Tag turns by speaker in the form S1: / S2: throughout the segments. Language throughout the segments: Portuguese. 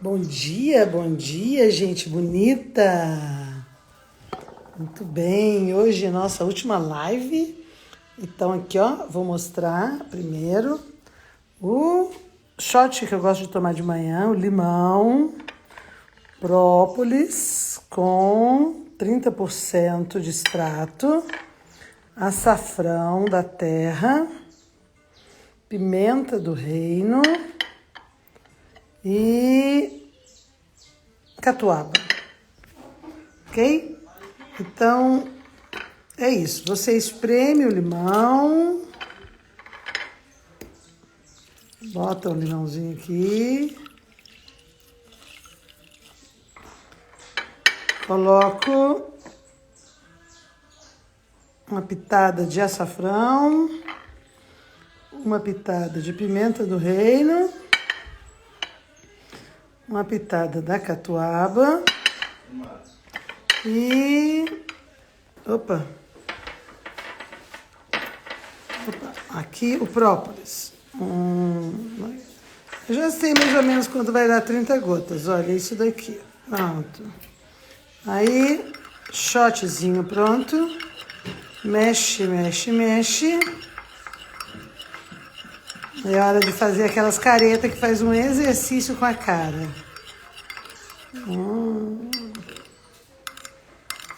S1: Bom dia, gente bonita. Muito bem, hoje é nossa última live. Então aqui, ó, vou mostrar primeiro o shot que eu gosto de tomar de manhã, o limão, própolis com 30% de extrato, açafrão da terra, pimenta do reino e catuaba, ok? Então, é isso. Você espreme o limão, bota o limãozinho aqui, coloco uma pitada de açafrão, uma pitada de pimenta do reino, uma pitada da catuaba e... Opa! Aqui o própolis. Eu já sei mais ou menos quanto vai dar 30 gotas. Olha isso daqui. Pronto. Aí, shotzinho pronto. Mexe, mexe, mexe. É hora de fazer aquelas caretas que faz um exercício com a cara.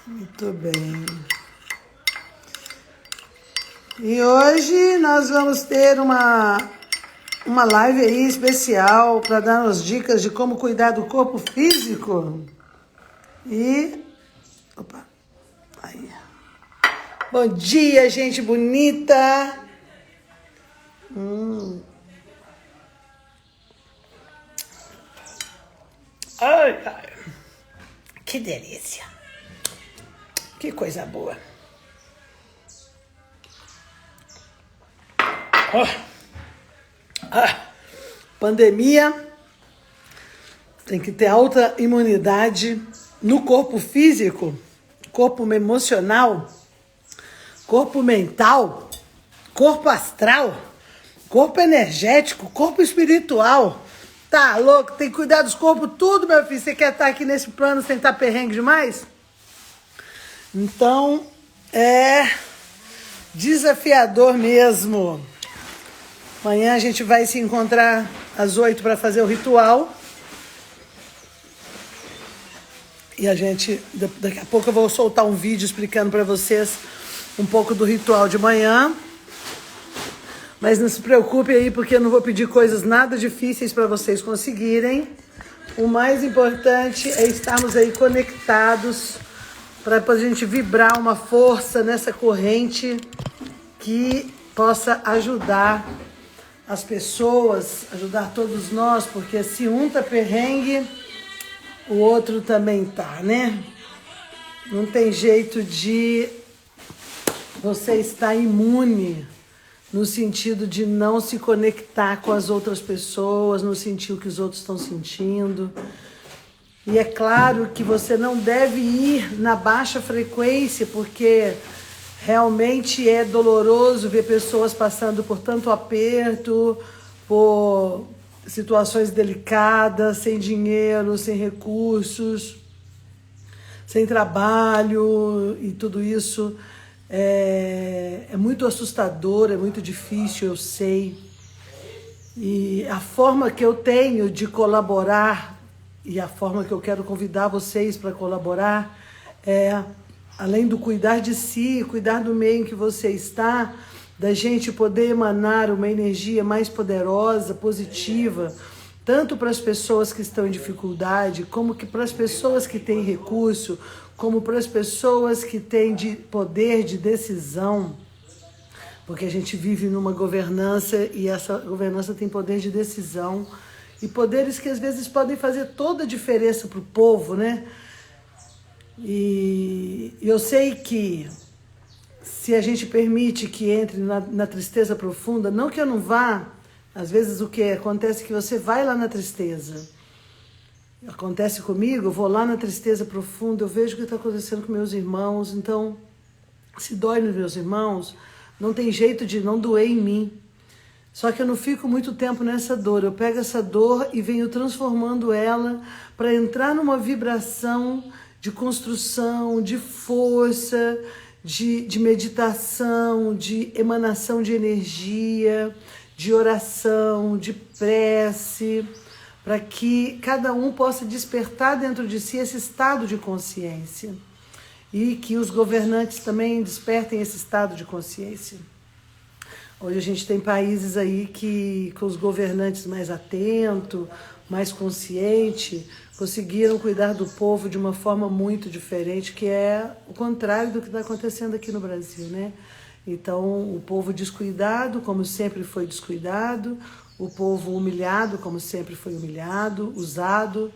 S1: Muito bem. E hoje nós vamos ter uma live aí especial para dar umas dicas de como cuidar do corpo físico. E... Opa! Aí. Bom dia, gente bonita! Ai, ai. Que delícia! Que coisa boa! Pandemia, tem que ter alta imunidade no corpo físico, corpo emocional, corpo mental, corpo astral, corpo energético, corpo espiritual. Tá louco? Tem que cuidar dos corpos tudo, meu filho. Você quer estar aqui nesse plano sem estar perrengue demais? Então, é desafiador mesmo. Amanhã a gente vai se encontrar às 8 para fazer o ritual. E a gente, daqui a pouco eu vou soltar um vídeo explicando para vocês um pouco do ritual de manhã. Mas não se preocupe aí, porque eu não vou pedir coisas nada difíceis para vocês conseguirem. O mais importante é estarmos aí conectados para a gente vibrar uma força nessa corrente que possa ajudar as pessoas, ajudar todos nós, porque se um tá perrengue, o outro também tá, né? Não tem jeito de você estar imune no sentido de não se conectar com as outras pessoas, não sentir o que os outros estão sentindo. E é claro que você não deve ir na baixa frequência, porque realmente é doloroso ver pessoas passando por tanto aperto, por situações delicadas, sem dinheiro, sem recursos, sem trabalho, e tudo isso é muito assustador, é muito difícil, eu sei. E a forma que eu tenho de colaborar e a forma que eu quero convidar vocês para colaborar é, além do cuidar de si, cuidar do meio em que você está, da gente poder emanar uma energia mais poderosa, positiva, tanto para as pessoas que estão em dificuldade, como que para as pessoas que têm recurso, como para as pessoas que têm poder de decisão, porque a gente vive numa governança e essa governança tem poder de decisão e poderes que às vezes podem fazer toda a diferença para o povo, né? E eu sei que se a gente permite que entre na tristeza profunda, não que eu não vá, às vezes o que acontece é que você vai lá na tristeza. Acontece comigo, eu vou lá na tristeza profunda, eu vejo o que está acontecendo com meus irmãos, então, se dói nos meus irmãos, não tem jeito de não doer em mim. Só que eu não fico muito tempo nessa dor. Eu pego essa dor e venho transformando ela para entrar numa vibração de construção, de força, de meditação, de emanação de energia, de oração, de prece, para que cada um possa despertar dentro de si esse estado de consciência e que os governantes também despertem esse estado de consciência. Hoje a gente tem países aí que, com os governantes mais atentos, mais conscientes, conseguiram cuidar do povo de uma forma muito diferente, que é o contrário do que está acontecendo aqui no Brasil, né? Então, o povo descuidado, como sempre foi descuidado, o povo humilhado, como sempre foi humilhado, usado.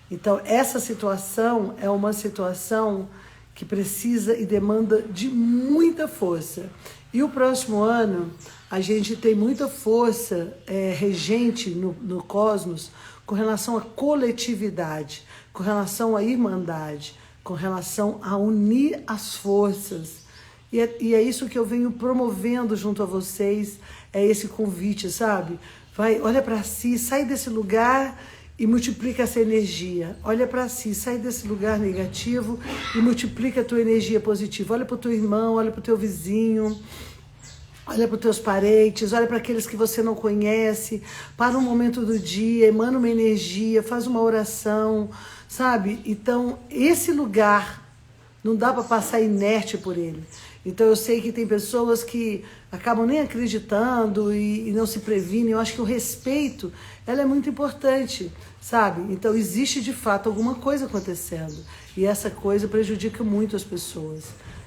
S1: Então, essa situação é uma situação que precisa e demanda de muita força. E o próximo ano, a gente tem muita força regente no cosmos com relação à coletividade, com relação à irmandade, com relação a unir as forças. E é isso que eu venho promovendo junto a vocês, é esse convite, sabe? Vai, olha para si, sai desse lugar e multiplica essa energia. Olha para si, sai desse lugar negativo e multiplica a tua energia positiva. Olha para o teu irmão, olha para o teu vizinho, olha para os teus parentes, olha para aqueles que você não conhece. Para um momento do dia, emana uma energia, faz uma oração, sabe? Então, esse lugar não dá para passar inerte por ele. Então eu sei que tem pessoas que acabam nem acreditando e não se previnem. Eu acho que o respeito, ela é muito importante, sabe? Então existe de fato alguma coisa acontecendo e essa coisa prejudica muito as pessoas.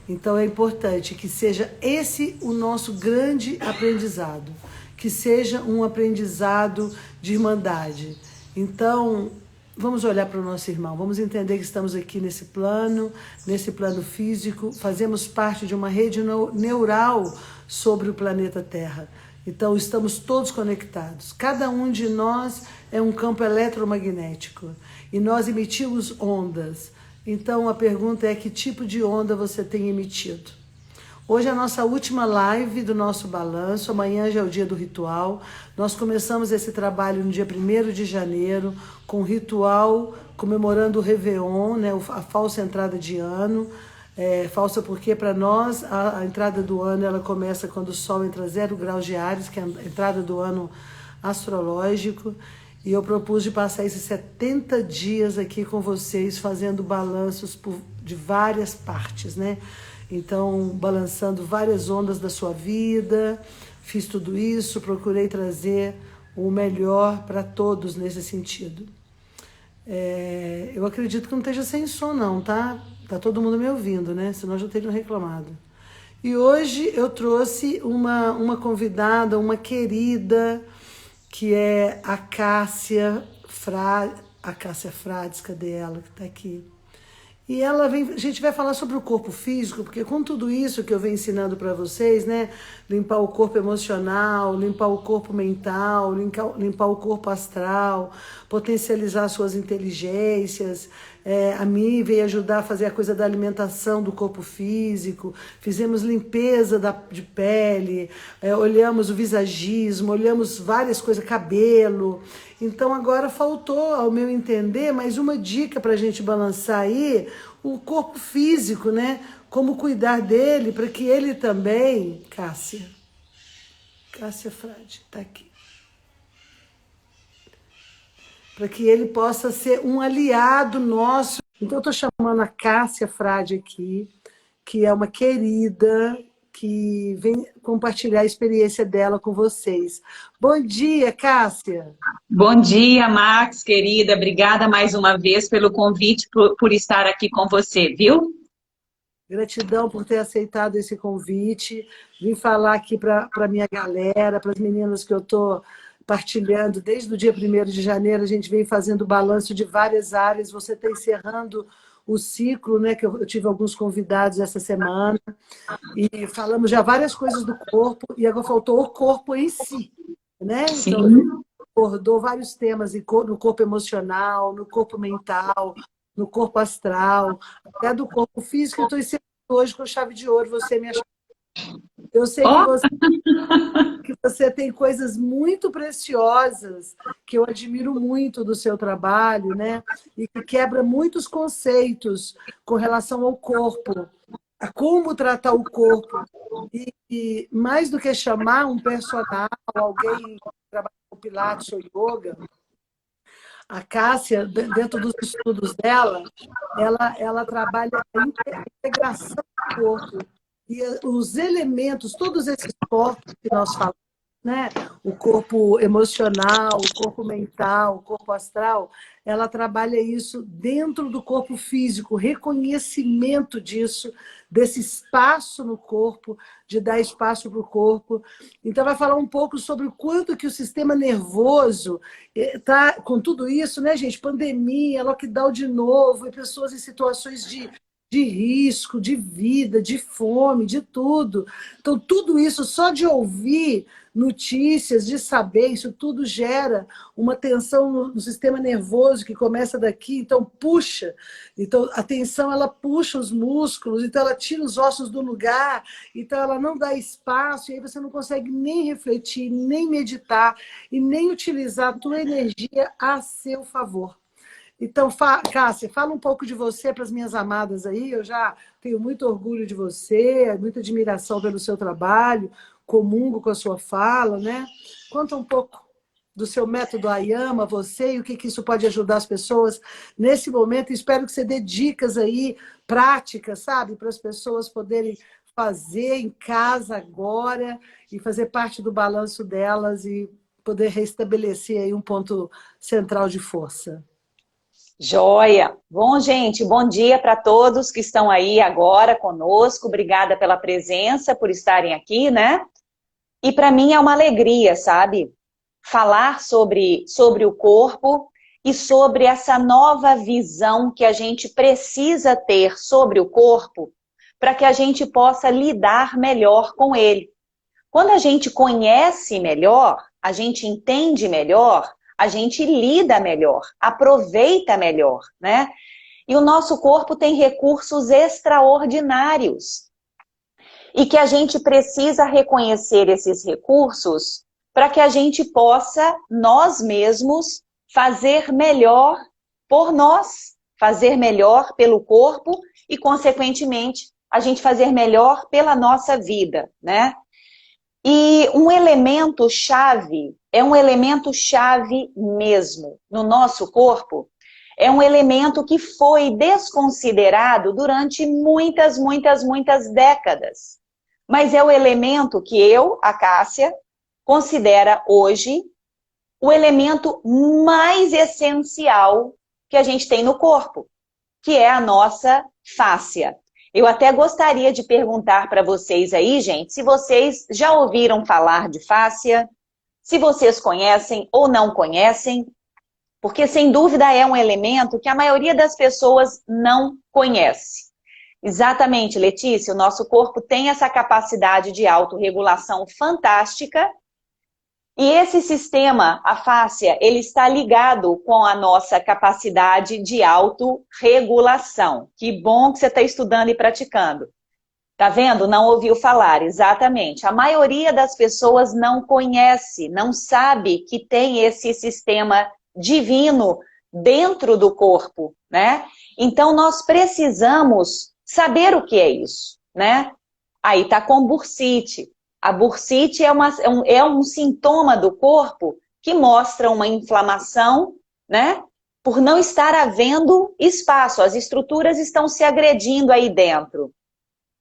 S1: Então é importante que seja esse o nosso grande aprendizado, que seja um aprendizado de irmandade. Então, vamos olhar para o nosso irmão, vamos entender que estamos aqui nesse plano físico, fazemos parte de uma rede neural sobre o planeta Terra. Então, estamos todos conectados. Cada um de nós é um campo eletromagnético e nós emitimos ondas. Então, a pergunta é: que tipo de onda você tem emitido? Hoje é a nossa última live do nosso balanço, amanhã já é o dia do ritual. Nós começamos esse trabalho no dia 1º de janeiro, com o ritual comemorando o Réveillon, né, a falsa entrada de ano. Falsa porque para nós a entrada do ano ela começa quando o Sol entra 0 graus de Áries, que é a entrada do ano astrológico. E eu propus de passar esses 70 dias aqui com vocês, fazendo balanços de várias partes, né? Então, balançando várias ondas da sua vida, fiz tudo isso, procurei trazer o melhor para todos nesse sentido. Eu acredito que não esteja sem som não, tá? Tá todo mundo me ouvindo, né? Senão eu já teria reclamado. E hoje eu trouxe uma convidada, uma querida, que é a Cássia Frades, cadê ela que tá aqui? E ela vem, a gente vai falar sobre o corpo físico, porque com tudo isso que eu venho ensinando para vocês, né? Limpar o corpo emocional, limpar o corpo mental, limpar o corpo astral, potencializar suas inteligências. A mim veio ajudar a fazer a coisa da alimentação do corpo físico, fizemos limpeza de pele, olhamos o visagismo, olhamos várias coisas, cabelo. Então agora faltou, ao meu entender, mais uma dica para a gente balançar aí o corpo físico, né? Como cuidar dele para que ele também, Cássia Frade, tá aqui. Para que ele possa ser um aliado nosso. Então eu estou chamando a Cássia Frade aqui, que é uma querida, que vem compartilhar a experiência dela com vocês. Bom dia, Cássia!
S2: Bom dia, Max, querida. Obrigada mais uma vez pelo convite, por estar aqui com você, viu?
S1: Gratidão por ter aceitado esse convite. Vim falar aqui para a minha galera, para as meninas que eu estou partilhando. Desde o dia 1º de janeiro, a gente vem fazendo balanço de várias áreas. Você está encerrando o ciclo, né? Que eu tive alguns convidados essa semana. E falamos já várias coisas do corpo, e agora faltou o corpo em si, né?
S2: Sim.
S1: Então, abordou vários temas no corpo emocional, no corpo mental, no corpo astral, até do corpo físico. Eu estou ensinando hoje com chave de ouro, você me achou. Eu sei
S2: Ó,
S1: que você tem coisas muito preciosas que eu admiro muito do seu trabalho, né? E que quebra muitos conceitos com relação ao corpo, a como tratar o corpo. E mais do que chamar um personal, alguém que trabalha com Pilates ou Yoga, a Cássia, dentro dos estudos dela, ela trabalha a integração do corpo. E os elementos, todos esses corpos que nós falamos, né? O corpo emocional, o corpo mental, o corpo astral, ela trabalha isso dentro do corpo físico, reconhecimento disso, desse espaço no corpo, de dar espaço para o corpo. Então, vai falar um pouco sobre o quanto que o sistema nervoso está com tudo isso, né, gente? Pandemia, lockdown de novo, e pessoas em situações de risco, de vida, de fome, de tudo. Então, tudo isso, só de ouvir notícias, de saber, isso tudo gera uma tensão no sistema nervoso que começa daqui, então puxa. Então, a tensão, ela puxa os músculos, então ela tira os ossos do lugar, então ela não dá espaço, e aí você não consegue nem refletir, nem meditar, e nem utilizar a tua energia a seu favor. Então, Cássia, fala um pouco de você para as minhas amadas aí. Eu já tenho muito orgulho de você, muita admiração pelo seu trabalho, comungo com a sua fala, né? Conta um pouco do seu método Ayama, você, e o que isso pode ajudar as pessoas nesse momento. Espero que você dê dicas aí, práticas, sabe? Para as pessoas poderem fazer em casa agora e fazer parte do balanço delas e poder restabelecer aí um ponto central de força.
S2: joia! Bom, gente, bom dia para todos que estão aí agora conosco. Obrigada pela presença, por estarem aqui, né? E para mim é uma alegria, sabe? Falar sobre o corpo e sobre essa nova visão que a gente precisa ter sobre o corpo para que a gente possa lidar melhor com ele. Quando a gente conhece melhor, a gente entende melhor, a gente lida melhor, aproveita melhor, né? E o nosso corpo tem recursos extraordinários. E que a gente precisa reconhecer esses recursos para que a gente possa, nós mesmos, fazer melhor por nós, fazer melhor pelo corpo e, consequentemente, a gente fazer melhor pela nossa vida, né? E um elemento chave, é um elemento chave mesmo no nosso corpo, é um elemento que foi desconsiderado durante muitas, muitas, muitas décadas. Mas é o elemento que eu, a Cássia, considera hoje o elemento mais essencial que a gente tem no corpo, que é a nossa fáscia. Eu até gostaria de perguntar para vocês aí, gente, se vocês já ouviram falar de fáscia, se vocês conhecem ou não conhecem, porque sem dúvida é um elemento que a maioria das pessoas não conhece. Exatamente, Letícia, o nosso corpo tem essa capacidade de autorregulação fantástica e esse sistema, a fáscia, ele está ligado com a nossa capacidade de autorregulação. Que bom que você está estudando e praticando. Tá vendo? Não ouviu falar, exatamente. A maioria das pessoas não conhece, não sabe que tem esse sistema divino dentro do corpo, né? Então, nós precisamos saber o que é isso, né? Aí está com bursite. A bursite é um sintoma do corpo que mostra uma inflamação, né? Por não estar havendo espaço. As estruturas estão se agredindo aí dentro.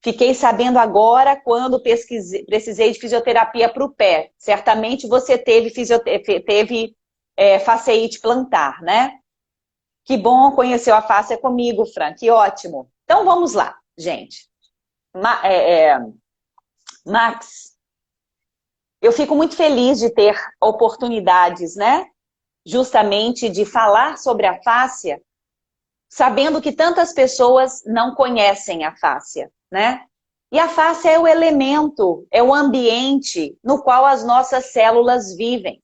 S2: Fiquei sabendo agora quando precisei de fisioterapia para o pé. Certamente você teve fasciite plantar, né? Que bom conhecer a fáscia comigo, Fran, que ótimo. Então vamos lá, gente. Max, eu fico muito feliz de ter oportunidades, né? Justamente de falar sobre a fáscia, sabendo que tantas pessoas não conhecem a fáscia, né? E a fáscia é o elemento, é o ambiente no qual as nossas células vivem.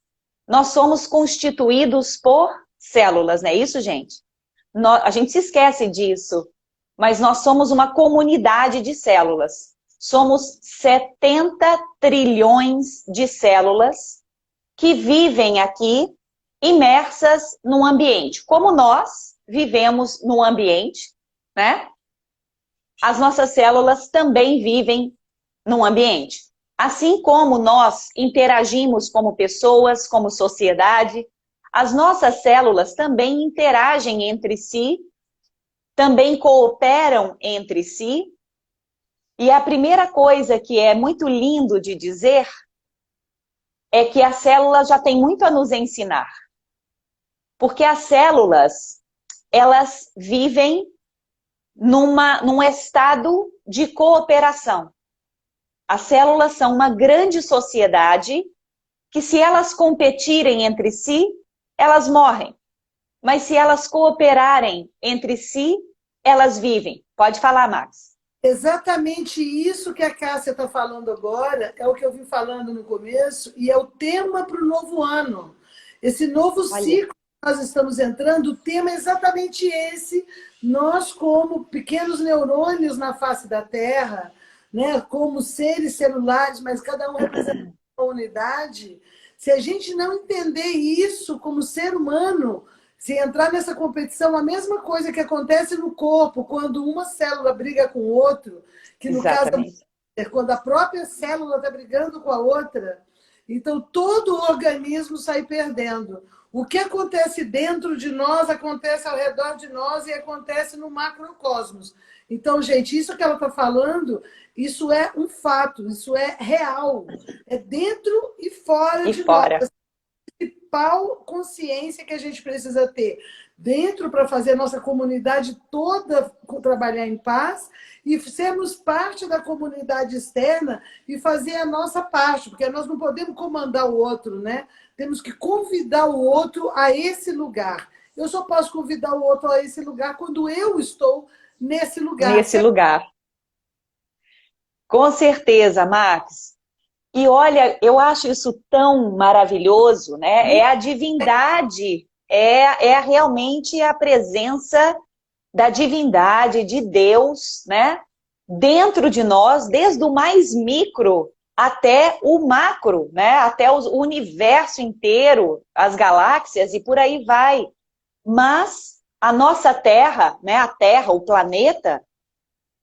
S2: Nós somos constituídos por células, não é isso, gente? A gente se esquece disso, mas nós somos uma comunidade de células. somos 70 trilhões de células que vivem aqui imersas num ambiente. Como nós vivemos num ambiente, né? As nossas células também vivem num ambiente. Assim como nós interagimos como pessoas, como sociedade, as nossas células também interagem entre si, também cooperam entre si. E a primeira coisa que é muito lindo de dizer é que a célula já tem muito a nos ensinar. Porque as células, elas vivem num estado de cooperação. As células são uma grande sociedade que, se elas competirem entre si, elas morrem. Mas se elas cooperarem entre si, elas vivem. Pode falar, Max.
S1: Exatamente isso que a Cássia está falando agora é o que eu vim falando no começo e é o tema para o novo ano. Esse novo ciclo que nós estamos entrando, o tema é exatamente esse. Nós, como pequenos neurônios na face da Terra, né, como seres celulares, mas cada um representa uma unidade, se a gente não entender isso como ser humano, se entrar nessa competição, a mesma coisa que acontece no corpo, quando uma célula briga com o outro, que no
S2: Exatamente.
S1: caso é quando a própria célula está brigando com a outra, então todo o organismo sai perdendo. O que acontece dentro de nós, acontece ao redor de nós e acontece no macrocosmos. Então, gente, isso que ela está falando, isso é um fato, isso é real. É dentro e fora de nós. Principal consciência que a gente precisa ter dentro para fazer a nossa comunidade toda trabalhar em paz e sermos parte da comunidade externa e fazer a nossa parte, porque nós não podemos comandar o outro, né? Temos que convidar o outro a esse lugar. Eu só posso convidar o outro a esse lugar quando eu estou nesse lugar.
S2: Nesse lugar. Com certeza, Max. E olha, eu acho isso tão maravilhoso, né? É a divindade, é realmente a presença da divindade, de Deus, né? Dentro de nós, desde o mais micro até o macro, né? Até o universo inteiro, as galáxias e por aí vai. Mas a nossa Terra, né? A Terra, o planeta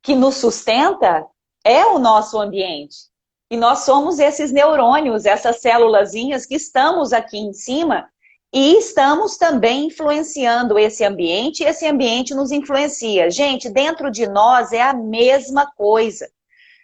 S2: que nos sustenta é o nosso ambiente. E nós somos esses neurônios, essas célulazinhas que estamos aqui em cima e estamos também influenciando esse ambiente, e esse ambiente nos influencia. Gente, dentro de nós é a mesma coisa,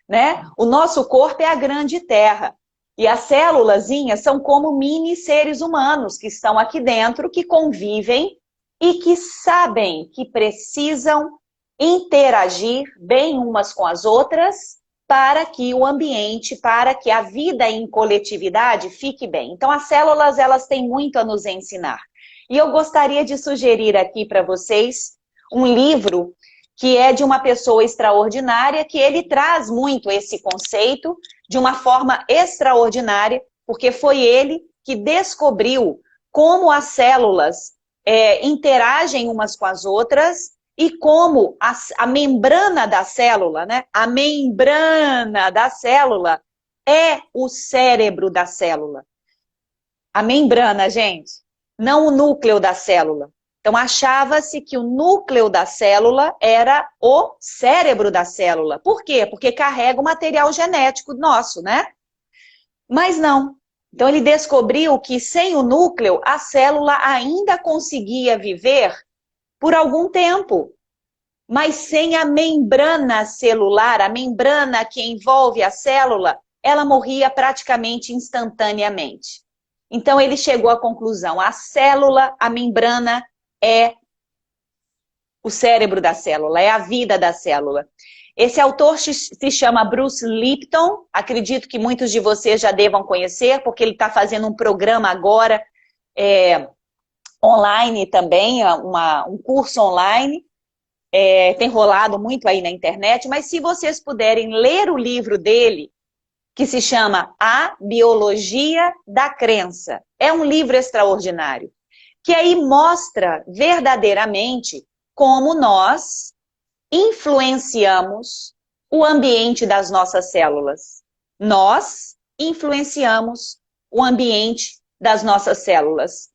S2: né? O nosso corpo é a grande terra. E as célulazinhas são como mini seres humanos que estão aqui dentro, que convivem e que sabem que precisam interagir bem umas com as outras para que o ambiente, para que a vida em coletividade fique bem. Então, as células, elas têm muito a nos ensinar. E eu gostaria de sugerir aqui para vocês um livro que é de uma pessoa extraordinária, que ele traz muito esse conceito de uma forma extraordinária, porque foi ele que descobriu como as células interagem umas com as outras e como a membrana da célula, né? A membrana da célula é o cérebro da célula. A membrana, gente, não o núcleo da célula. Então, achava-se que o núcleo da célula era o cérebro da célula. Por quê? Porque carrega o material genético nosso, né? Mas não. Então, ele descobriu que sem o núcleo, a célula ainda conseguia viver por algum tempo. Mas sem a membrana celular, a membrana que envolve a célula, ela morria praticamente instantaneamente. Então, ele chegou à conclusão, a célula, a membrana, é o cérebro da célula, é a vida da célula. Esse autor se chama Bruce Lipton, acredito que muitos de vocês já devam conhecer, porque ele está fazendo um programa agora online também, um curso online, tem rolado muito aí na internet, mas se vocês puderem ler o livro dele, que se chama A Biologia da Crença, é um livro extraordinário, que aí mostra verdadeiramente como nós influenciamos o ambiente das nossas células. Nós influenciamos o ambiente das nossas células.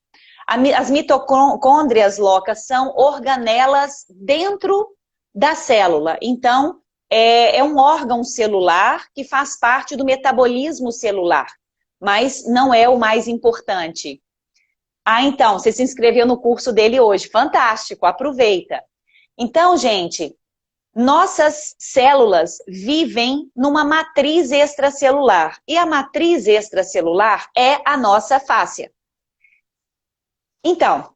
S2: As mitocôndrias, Loca, são organelas dentro da célula. Então, é um órgão celular que faz parte do metabolismo celular, mas não é o mais importante. Ah, então, você se inscreveu no curso dele hoje. Fantástico, aproveita. Então, gente, nossas células vivem numa matriz extracelular. E a matriz extracelular é a nossa fáscia. Então,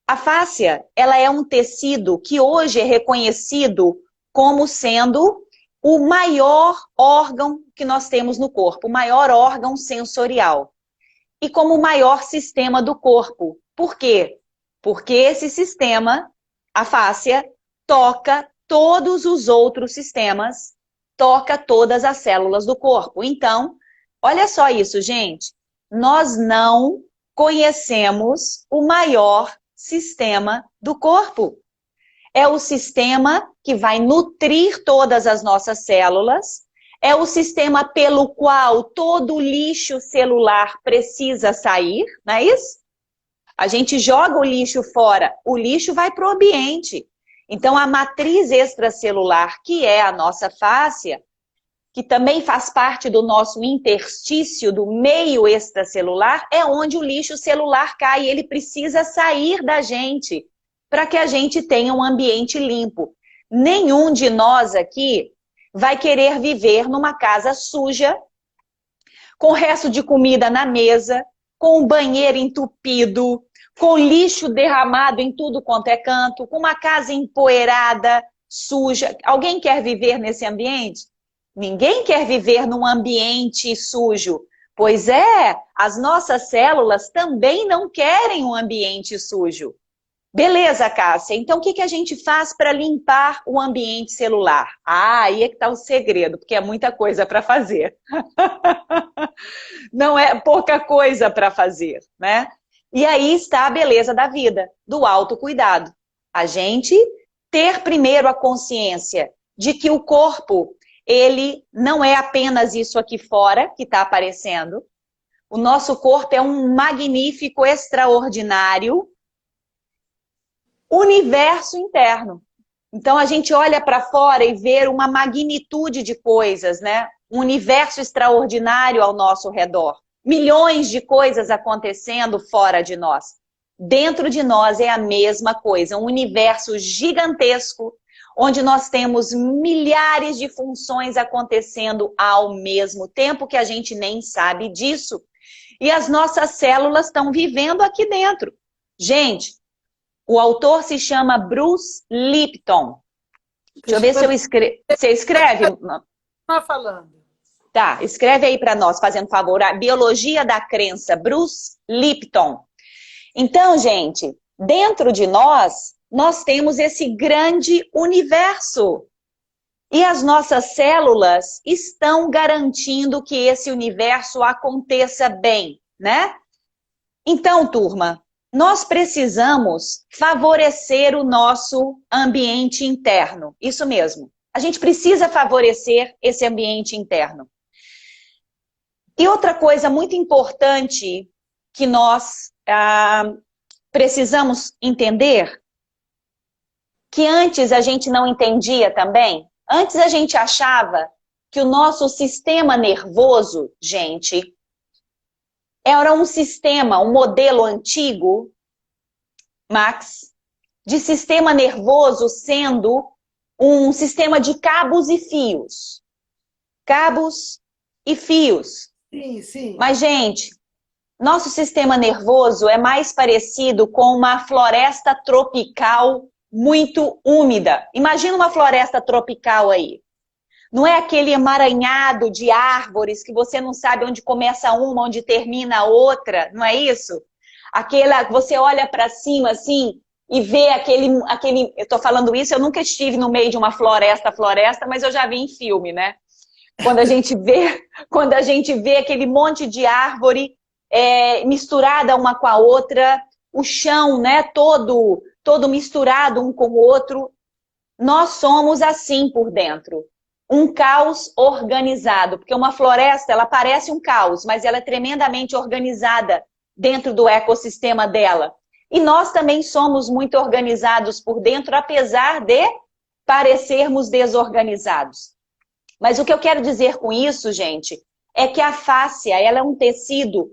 S2: a fáscia, ela é um tecido que hoje é reconhecido como sendo o maior órgão que nós temos no corpo, o maior órgão sensorial. E como o maior sistema do corpo. Por quê? Porque esse sistema, a fáscia, toca todos os outros sistemas, toca todas as células do corpo. Então, olha só isso, gente. Nós não conhecemos o maior sistema do corpo. É o sistema que vai nutrir todas as nossas células, é o sistema pelo qual todo o lixo celular precisa sair, não é isso? A gente joga o lixo fora, o lixo vai para o ambiente. Então, a matriz extracelular, que é a nossa fáscia, que também faz parte do nosso interstício, do meio extracelular, é onde o lixo celular cai e ele precisa sair da gente para que a gente tenha um ambiente limpo. Nenhum de nós aqui vai querer viver numa casa suja, com resto de comida na mesa, com o banheiro entupido, com lixo derramado em tudo quanto é canto, com uma casa empoeirada, suja. Alguém quer viver nesse ambiente? Ninguém quer viver num ambiente sujo. Pois é, as nossas células também não querem um ambiente sujo. Beleza, Cássia, então o que a gente faz para limpar o ambiente celular? Ah, aí é que está o segredo, porque é muita coisa para fazer. Não é pouca coisa para fazer, né? E aí está a beleza da vida, do autocuidado. A gente ter primeiro a consciência de que o corpo, ele não é apenas isso aqui fora que está aparecendo. O nosso corpo é um magnífico, extraordinário universo interno. Então a gente olha para fora e vê uma magnitude de coisas, né? Um universo extraordinário ao nosso redor. Milhões de coisas acontecendo fora de nós. Dentro de nós é a mesma coisa, um universo gigantesco, onde nós temos milhares de funções acontecendo ao mesmo tempo que a gente nem sabe disso. E as nossas células estão vivendo aqui dentro. Gente, o autor se chama Bruce Lipton. Deixa eu ver se eu escrevo. Você escreve?
S1: Tá falando.
S2: Tá, escreve aí para nós, fazendo favor. A Biologia da Crença, Bruce Lipton. Então, gente, dentro de nós, nós temos esse grande universo. E as nossas células estão garantindo que esse universo aconteça bem, né? Então, turma, nós precisamos favorecer o nosso ambiente interno. Isso mesmo. A gente precisa favorecer esse ambiente interno. E outra coisa muito importante que nós precisamos entender, que antes a gente não entendia também, antes a gente achava que o nosso sistema nervoso, gente, era um sistema, um modelo antigo, Max, de sistema nervoso sendo um sistema de cabos e fios. Cabos e fios.
S1: Sim, sim.
S2: Mas, gente, nosso sistema nervoso é mais parecido com uma floresta tropical muito úmida. Imagina uma floresta tropical aí. Não é aquele emaranhado de árvores que você não sabe onde começa uma, onde termina a outra, não é isso? Aquela, você olha para cima assim e vê aquele... Eu tô falando isso, eu nunca estive no meio de uma floresta, mas eu já vi em filme, né? Quando a gente vê aquele monte de árvore misturada uma com a outra, o chão, né, todo misturado um com o outro, nós somos assim por dentro. um caos organizado, porque uma floresta, ela parece um caos, mas ela é tremendamente organizada dentro do ecossistema dela. E nós também somos muito organizados por dentro, apesar de parecermos desorganizados. Mas o que eu quero dizer com isso, gente, é que a fáscia, ela é um tecido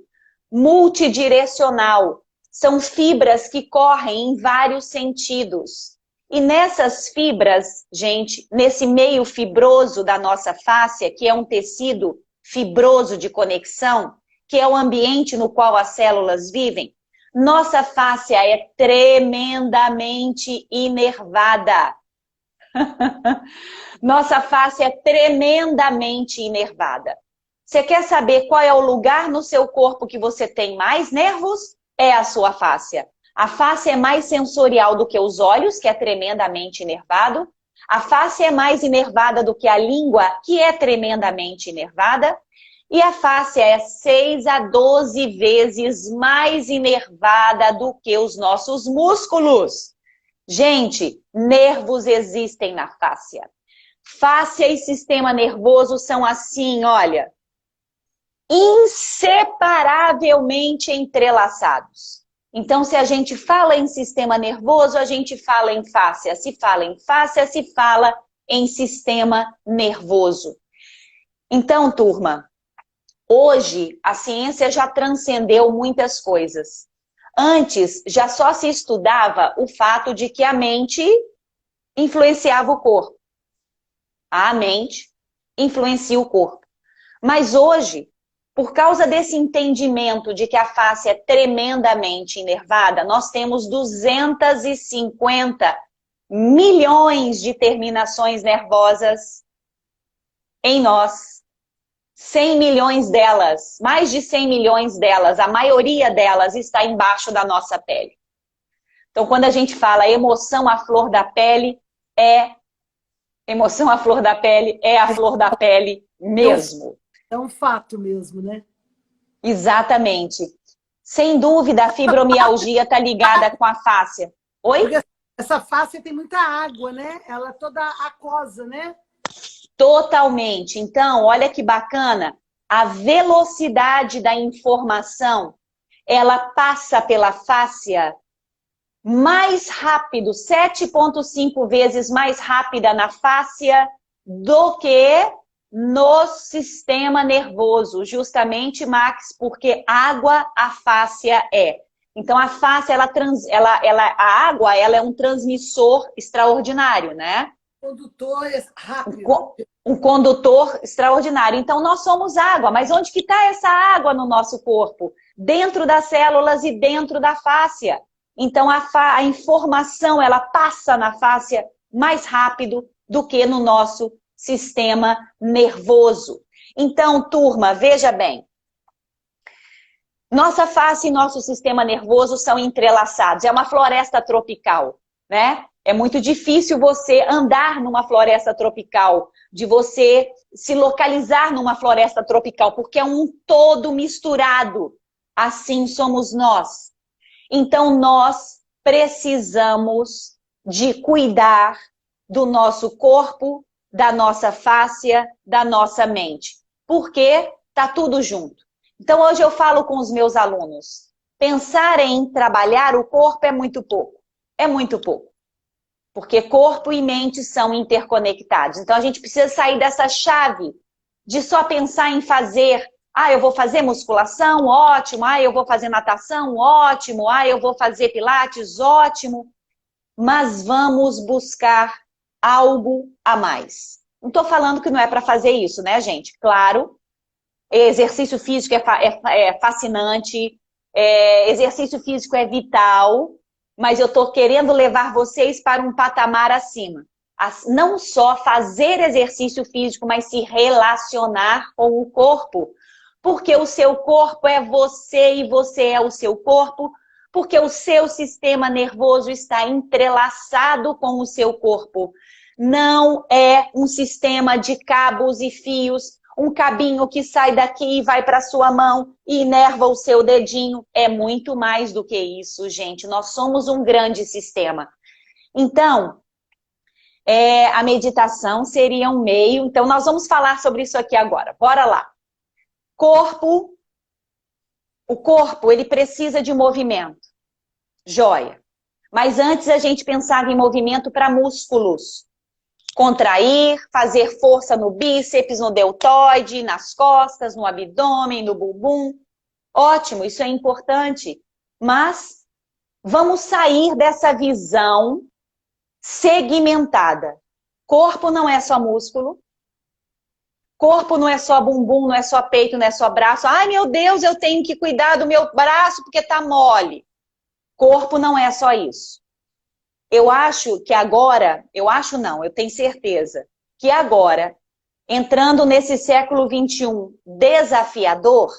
S2: multidirecional. São fibras que correm em vários sentidos. E nessas fibras, gente, nesse meio fibroso da nossa fáscia, que é um tecido fibroso de conexão, que é o ambiente no qual as células vivem, nossa fáscia é tremendamente inervada. Nossa face é tremendamente inervada. Você quer saber qual é o lugar no seu corpo que você tem mais nervos? É a sua fáscia. A face é mais sensorial do que os olhos, que é tremendamente inervado. A face é mais inervada do que a língua, que é tremendamente inervada. E a face é 6 a 12 vezes mais inervada do que os nossos músculos. Gente, nervos existem na fáscia. Fáscia e sistema nervoso são assim, olha, inseparavelmente entrelaçados. Então, se a gente fala em sistema nervoso, a gente fala em fáscia. Se fala em fáscia, se fala em sistema nervoso. Então, turma, hoje a ciência já transcendeu muitas coisas. Antes, já só se estudava o fato de que a mente influenciava o corpo. A mente influencia o corpo. Mas hoje, por causa desse entendimento de que a face é tremendamente inervada, nós temos 250 milhões de terminações nervosas em nós. 100 milhões delas, mais de 100 milhões delas, a maioria delas está embaixo da nossa pele. Então, quando a gente fala emoção à flor da pele, emoção à flor da pele é a flor da pele mesmo.
S1: É um fato mesmo, né?
S2: Exatamente. Sem dúvida, a fibromialgia está ligada com a fáscia. Oi?
S1: Porque essa fáscia tem muita água, né? Ela é toda aquosa, né?
S2: Totalmente. Então, olha que bacana. A velocidade da informação, ela passa pela fáscia mais rápido, 7,5 vezes mais rápida na fáscia do que no sistema nervoso. Justamente, Max, porque água a fáscia é. Então, a fáscia, a água, ela é um transmissor extraordinário, né?
S1: Condutor rápido.
S2: Um condutor extraordinário. Então, nós somos água. Mas onde que está essa água no nosso corpo? Dentro das células e dentro da fáscia. Então, a informação, ela passa na fáscia mais rápido do que no nosso sistema nervoso. Então, turma, veja bem. Nossa face e nosso sistema nervoso são entrelaçados. É uma floresta tropical, né? É muito difícil você andar numa floresta tropical, de você se localizar numa floresta tropical, porque é um todo misturado. Assim somos nós. Então, nós precisamos de cuidar do nosso corpo, da nossa fáscia, da nossa mente. Porque tá tudo junto. Então, hoje eu falo com os meus alunos, pensar em trabalhar o corpo é muito pouco. É muito pouco. Porque corpo e mente são interconectados. Então, a gente precisa sair dessa chave de só pensar em fazer. Ah, eu vou fazer musculação? Ótimo. Ah, eu vou fazer natação? Ótimo. Ah, eu vou fazer pilates? Ótimo. Mas vamos buscar algo a mais. Não estou falando que não é para fazer isso, né, gente? Claro, exercício físico é fascinante, exercício físico é vital, mas eu estou querendo levar vocês para um patamar acima. Não só fazer exercício físico, mas se relacionar com o corpo. Porque o seu corpo é você e você é o seu corpo, porque o seu sistema nervoso está entrelaçado com o seu corpo. Não é um sistema de cabos e fios, um cabinho que sai daqui e vai para a sua mão e inerva o seu dedinho. É muito mais do que isso, gente. Nós somos um grande sistema. Então, A meditação seria um meio. Então, nós vamos falar sobre isso aqui agora. Bora lá. O corpo, ele precisa de movimento. Joia. Mas antes a gente pensava em movimento para músculos. Contrair, fazer força no bíceps, no deltoide, nas costas, no abdômen, no bumbum. Ótimo, isso é importante. Mas vamos sair dessa visão segmentada. Corpo não é só músculo. Corpo não é só bumbum, não é só peito, não é só braço. Ai, meu Deus, eu tenho que cuidar do meu braço porque tá mole. Corpo não é só isso. Eu acho que agora, eu tenho certeza, que agora, entrando nesse século XXI desafiador,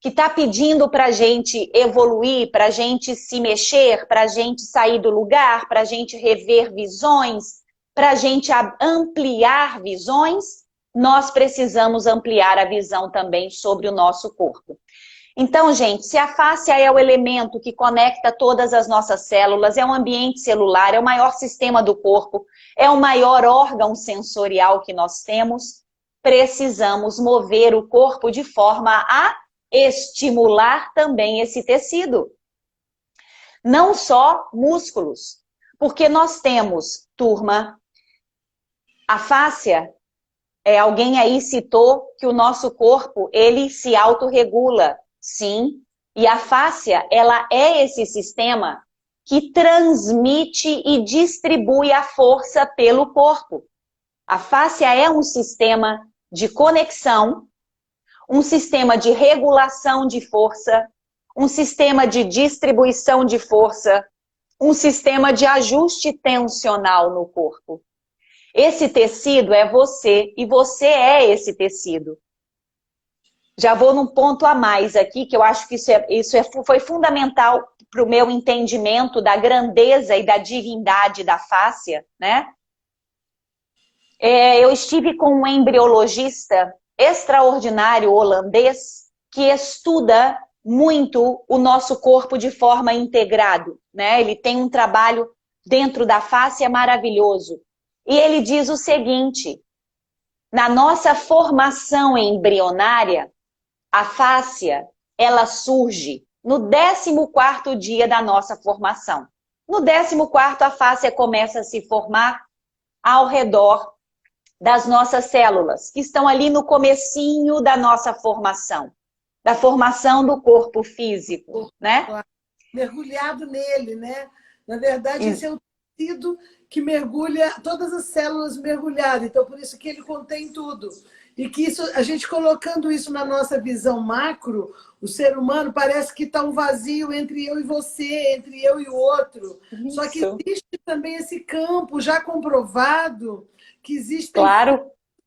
S2: que está pedindo para a gente evoluir, para a gente se mexer, para a gente sair do lugar, para a gente rever visões, para a gente ampliar visões, nós precisamos ampliar a visão também sobre o nosso corpo. Então, gente, se a fáscia é o elemento que conecta todas as nossas células, é um ambiente celular, é o maior sistema do corpo, é o maior órgão sensorial que nós temos, precisamos mover o corpo de forma a estimular também esse tecido. Não só músculos, porque nós temos, turma, a fáscia, alguém aí citou que o nosso corpo, ele se autorregula, sim, e a fáscia, ela é esse sistema que transmite e distribui a força pelo corpo. A fáscia é um sistema de conexão, um sistema de regulação de força, um sistema de distribuição de força, um sistema de ajuste tensional no corpo. Esse tecido é você e você é esse tecido. Já vou num ponto a mais aqui, que eu acho que foi fundamental para o meu entendimento da grandeza e da divindade da fáscia, né? Eu estive com um embriologista extraordinário holandês que estuda muito o nosso corpo de forma integrado, né? Ele tem um trabalho dentro da fáscia maravilhoso. E ele diz o seguinte: na nossa formação embrionária, a fáscia, ela surge no 14º dia da nossa formação. No 14º, a fáscia começa a se formar ao redor das nossas células, que estão ali no comecinho da nossa formação, da formação do corpo físico, né?
S1: Mergulhado nele, né? Na verdade, esse é o tecido que mergulha, todas as células mergulhadas, então por isso que ele contém tudo. E que isso, a gente colocando isso na nossa visão macro, o ser humano parece que está um vazio entre eu e você, entre eu e o outro. Isso. Só que existe também esse campo já comprovado, que existe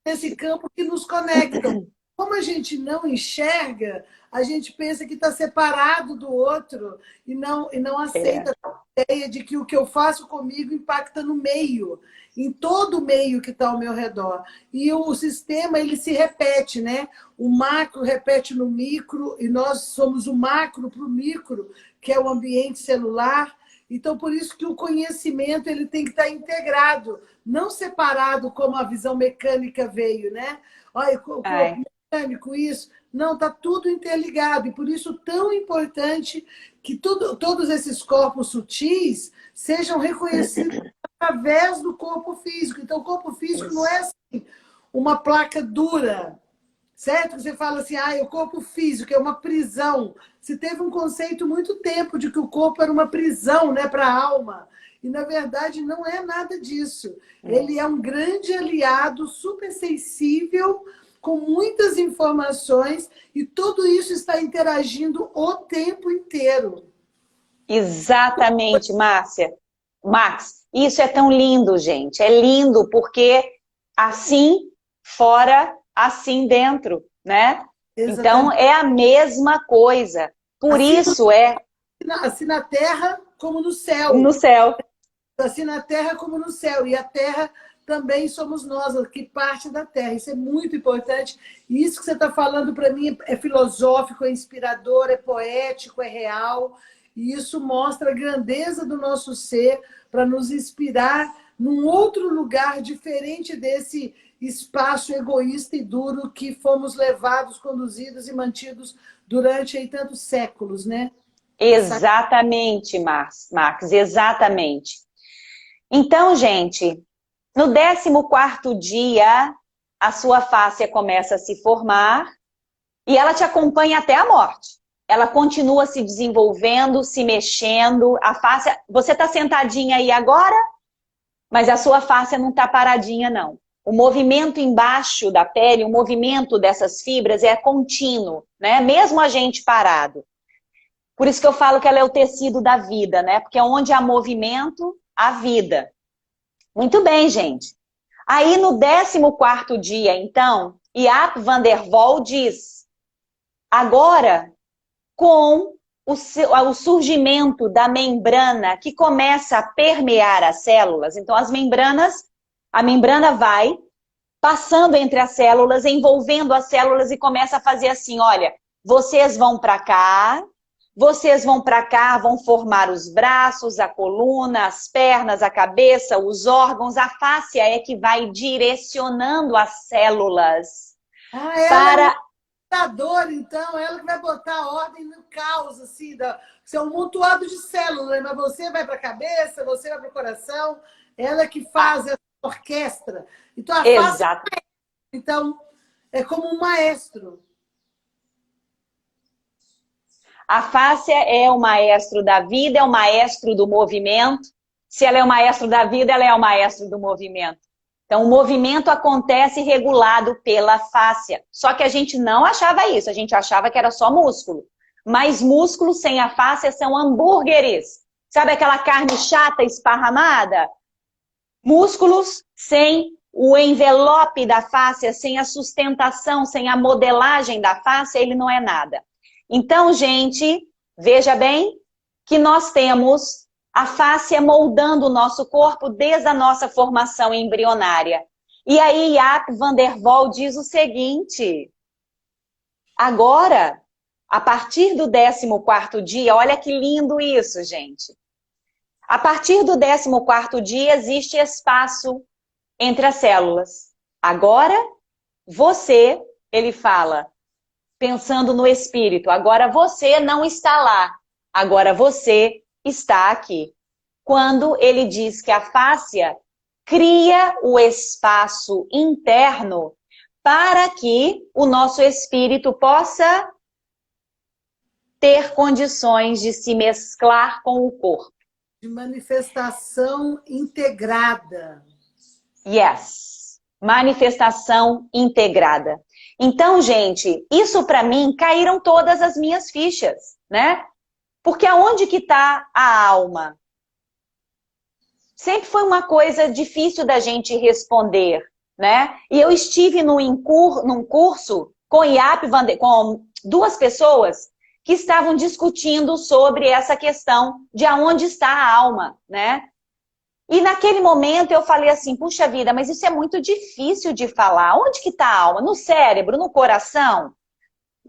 S1: esse campo que nos conecta. Como a gente não enxerga, a gente pensa que está separado do outro e não aceita a ideia de que o que eu faço comigo impacta no meio, em todo o meio que está ao meu redor. E o sistema, ele se repete, né? O macro repete no micro, e nós somos o macro para o micro, que é o ambiente celular. Então, por isso que o conhecimento ele tem que estar integrado, não separado como a visão mecânica veio, né? Olha, o corpo mecânico, isso. Não, está tudo interligado. E por isso tão importante que todos esses corpos sutis sejam reconhecidos através do corpo físico. Então, o corpo físico não é assim, uma placa dura, certo? Você fala assim, o corpo físico é uma prisão. Se teve um conceito muito tempo de que o corpo era uma prisão, né, para a alma. E, na verdade, não é nada disso. Ele é um grande aliado, super sensível, com muitas informações, e tudo isso está interagindo o tempo inteiro.
S2: Exatamente, Márcia. Max, isso é tão lindo, gente. É lindo porque assim fora, assim dentro, né? Exatamente. Então, é a mesma coisa. Por assim, isso
S1: assim na Terra como no céu.
S2: No céu.
S1: Assim na Terra como no céu. E a Terra também somos nós, que parte da Terra. Isso é muito importante. E isso que você está falando para mim é filosófico, é inspirador, é poético, é real. E isso mostra a grandeza do nosso ser para nos inspirar num outro lugar diferente desse espaço egoísta e duro que fomos levados, conduzidos e mantidos durante aí tantos séculos, né?
S2: Exatamente, Max, exatamente. Então, gente, no 14º dia, a sua fáscia começa a se formar e ela te acompanha até a morte. Ela continua se desenvolvendo, se mexendo. A fáscia, você está sentadinha aí agora, mas a sua fáscia não está paradinha, não. O movimento embaixo da pele, o movimento dessas fibras é contínuo, né? Mesmo a gente parado. Por isso que eu falo que ela é o tecido da vida, né? Porque onde há movimento, há vida. Muito bem, gente. Aí no 14º dia, então, Jaap van der Wal diz, agora, com o surgimento da membrana que começa a permear as células, então a membrana vai passando entre as células, envolvendo as células e começa a fazer assim, olha, vocês vão para cá, vão formar os braços, a coluna, as pernas, a cabeça, os órgãos, a fáscia é que vai direcionando as células para...
S1: Então, ela que vai botar a ordem no caos, assim, você é um montoado de células, mas você vai para a cabeça, você vai para o coração, ela que faz essa orquestra. Então, a face, então, é como um maestro.
S2: A fáscia é o maestro da vida, é o maestro do movimento. Se ela é o maestro da vida, ela é o maestro do movimento. Então, o movimento acontece regulado pela fáscia. Só que a gente não achava isso, a gente achava que era só músculo. Mas músculos sem a fáscia são hambúrgueres. Sabe aquela carne chata, esparramada? Músculos sem o envelope da fáscia, sem a sustentação, sem a modelagem da fáscia, ele não é nada. Então, gente, veja bem que nós temos a fáscia moldando o nosso corpo desde a nossa formação embrionária. E aí, Jaap van der Wal diz o seguinte, agora, a partir do 14º dia, olha que lindo isso, gente. A partir do 14º dia, existe espaço entre as células. Agora, você, ele fala, pensando no espírito, agora você não está lá, agora você está aqui. Quando ele diz que a fáscia cria o espaço interno para que o nosso espírito possa ter condições de se mesclar com o corpo.
S1: De manifestação integrada.
S2: Yes, manifestação integrada. Então, gente, isso para mim caíram todas as minhas fichas, né? Porque aonde que está a alma? Sempre foi uma coisa difícil da gente responder, né? E eu estive num curso com com duas pessoas que estavam discutindo sobre essa questão de aonde está a alma, né? E naquele momento eu falei assim, puxa vida, mas isso é muito difícil de falar. Onde que está a alma? No cérebro, no coração?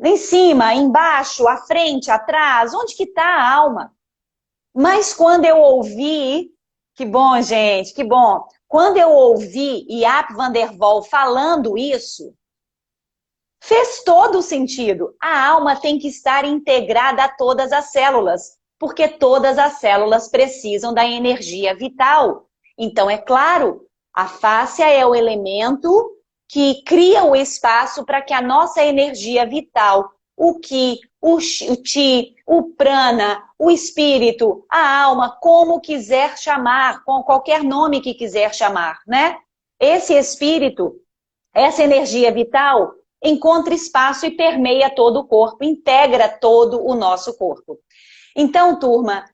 S2: Em cima, embaixo, à frente, atrás? Onde que está a alma? Mas quando eu ouvi, que bom, gente, que bom. Quando eu ouvi Jaap van der Wal falando isso, fez todo o sentido. A alma tem que estar integrada a todas as células, porque todas as células precisam da energia vital. Então, é claro, a fáscia é o elemento que cria o espaço para que a nossa energia vital, o Ki, o Chi, o Prana, o espírito, a alma, como quiser chamar, com qualquer nome que quiser chamar, né? Esse espírito, essa energia vital, encontra espaço e permeia todo o corpo, integra todo o nosso corpo. Então, turma,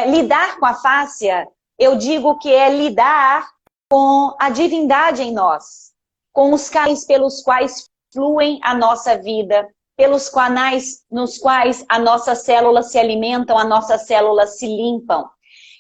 S2: lidar com a fáscia, eu digo que é lidar com a divindade em nós, com os canais pelos quais fluem a nossa vida, pelos canais nos quais as nossas células se alimentam, as nossas células se limpam.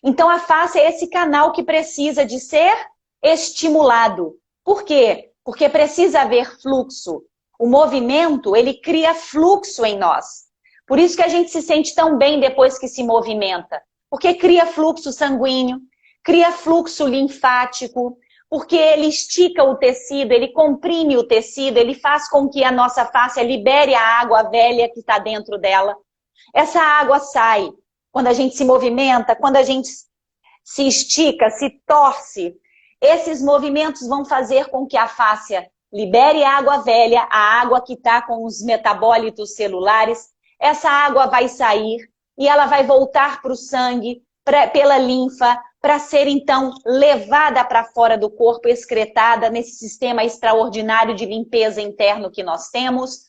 S2: Então, a fáscia é esse canal que precisa de ser estimulado. Por quê? Porque precisa haver fluxo. O movimento, ele cria fluxo em nós. Por isso que a gente se sente tão bem depois que se movimenta. Porque cria fluxo sanguíneo, cria fluxo linfático, porque ele estica o tecido, ele comprime o tecido, ele faz com que a nossa face libere a água velha que está dentro dela. Essa água sai quando a gente se movimenta, quando a gente se estica, se torce. Esses movimentos vão fazer com que a face libere a água velha, a água que está com os metabólitos celulares. Essa água vai sair e ela vai voltar para o sangue, pela linfa, para ser então levada para fora do corpo, excretada nesse sistema extraordinário de limpeza interno que nós temos.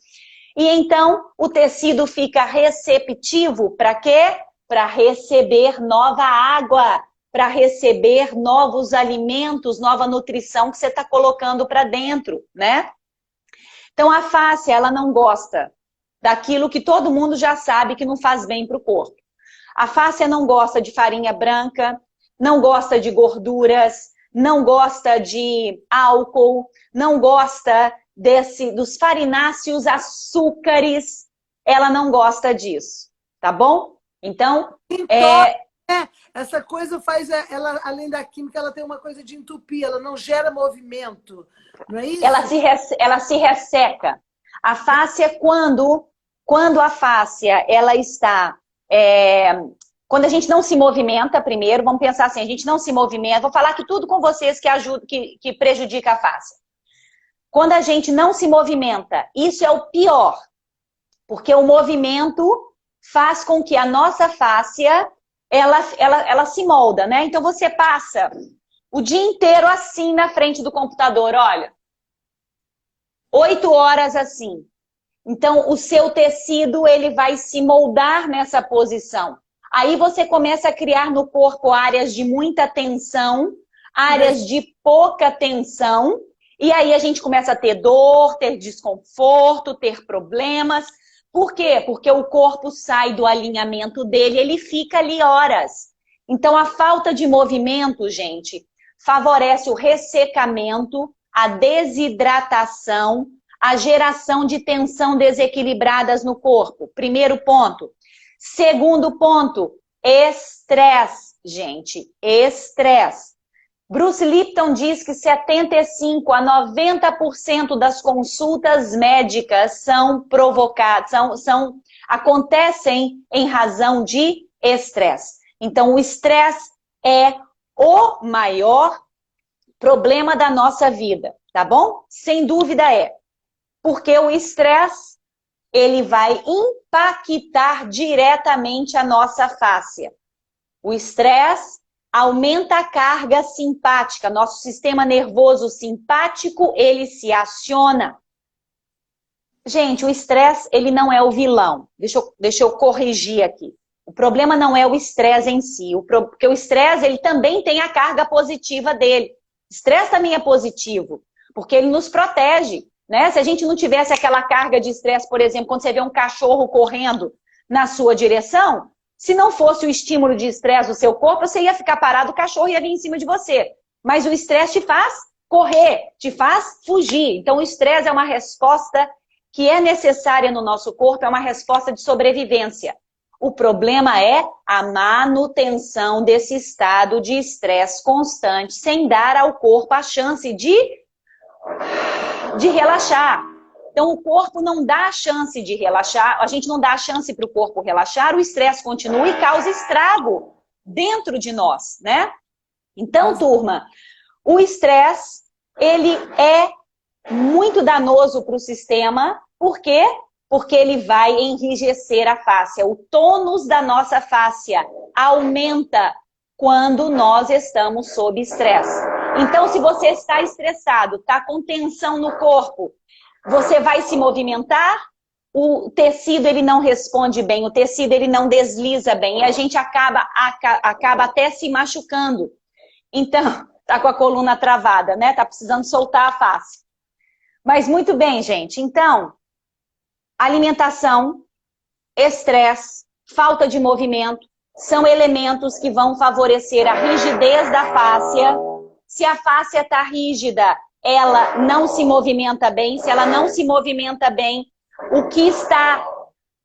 S2: E então o tecido fica receptivo para quê? Para receber nova água, para receber novos alimentos, nova nutrição que você está colocando para dentro, né? Então a face, ela não gosta daquilo que todo mundo já sabe que não faz bem para o corpo. A face não gosta de farinha branca, não gosta de gorduras, não gosta de álcool, não gosta dos farináceos, açúcares, ela não gosta disso, tá bom? Então,
S1: essa coisa faz ela, além da química, ela tem uma coisa de entupir, ela não gera movimento, não é isso?
S2: Ela se resseca. A fáscia, quando a fáscia, ela está... quando a gente não se movimenta, primeiro, vamos pensar assim, a gente não se movimenta, vou falar aqui tudo com vocês que prejudica a fáscia. Quando a gente não se movimenta, isso é o pior, porque o movimento faz com que a nossa fáscia, ela se molda, né? Então você passa o dia inteiro assim na frente do computador, olha, 8 horas assim. Então o seu tecido, ele vai se moldar nessa posição. Aí você começa a criar no corpo áreas de muita tensão, áreas de pouca tensão, e aí a gente começa a ter dor, ter desconforto, ter problemas. Por quê? Porque o corpo sai do alinhamento dele, ele fica ali horas. Então a falta de movimento, gente, favorece o ressecamento, a desidratação, a geração de tensão desequilibradas no corpo. Primeiro ponto. Segundo ponto, estresse, gente, estresse. Bruce Lipton diz que 75% a 90% das consultas médicas são provocadas, acontecem em razão de estresse. Então, o estresse é o maior problema da nossa vida, tá bom? Sem dúvida é. Porque o estresse, ele vai impactar diretamente a nossa fáscia. O estresse aumenta a carga simpática. Nosso sistema nervoso simpático, ele se aciona. Gente, o estresse, ele não é o vilão. Deixa eu corrigir aqui. O problema não é o estresse em si. Porque o estresse, ele também tem a carga positiva dele. O estresse também é positivo, porque ele nos protege, né? Se a gente não tivesse aquela carga de estresse, por exemplo, quando você vê um cachorro correndo na sua direção, se não fosse o estímulo de estresse do seu corpo, você ia ficar parado, o cachorro ia vir em cima de você. Mas o estresse te faz correr, te faz fugir. Então o estresse é uma resposta que é necessária no nosso corpo, é uma resposta de sobrevivência. O problema é a manutenção desse estado de estresse constante, sem dar ao corpo a chance de relaxar. Então, o corpo não dá a chance de relaxar, a gente não dá a chance para o corpo relaxar, o estresse continua e causa estrago dentro de nós, né? Então, turma, o estresse, ele é muito danoso para o sistema. Por quê? Porque ele vai enrijecer a fáscia. O tônus da nossa fáscia aumenta quando nós estamos sob estresse. Então, se você está estressado, está com tensão no corpo, você vai se movimentar, o tecido ele não responde bem, o tecido ele não desliza bem, e a gente acaba até se machucando. Então, tá com a coluna travada, né? Tá precisando soltar a face. Mas muito bem, gente. Então, alimentação, estresse, falta de movimento, são elementos que vão favorecer a rigidez da fáscia. Se a fáscia está rígida, ela não se movimenta bem. Se ela não se movimenta bem, o que está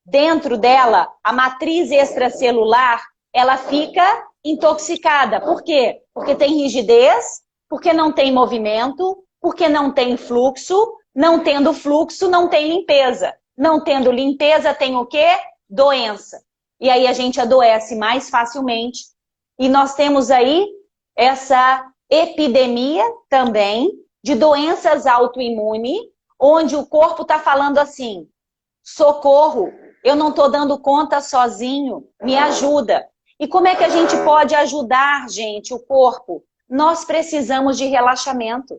S2: dentro dela, a matriz extracelular, ela fica intoxicada. Por quê? Porque tem rigidez, porque não tem movimento, porque não tem fluxo. Não tendo fluxo, não tem limpeza. Não tendo limpeza, tem o quê? Doença. E aí a gente adoece mais facilmente. E nós temos aí essa epidemia também de doenças autoimunes, onde o corpo está falando assim, socorro, eu não estou dando conta sozinho, me ajuda. E como é que a gente pode ajudar, gente, o corpo? Nós precisamos de relaxamento.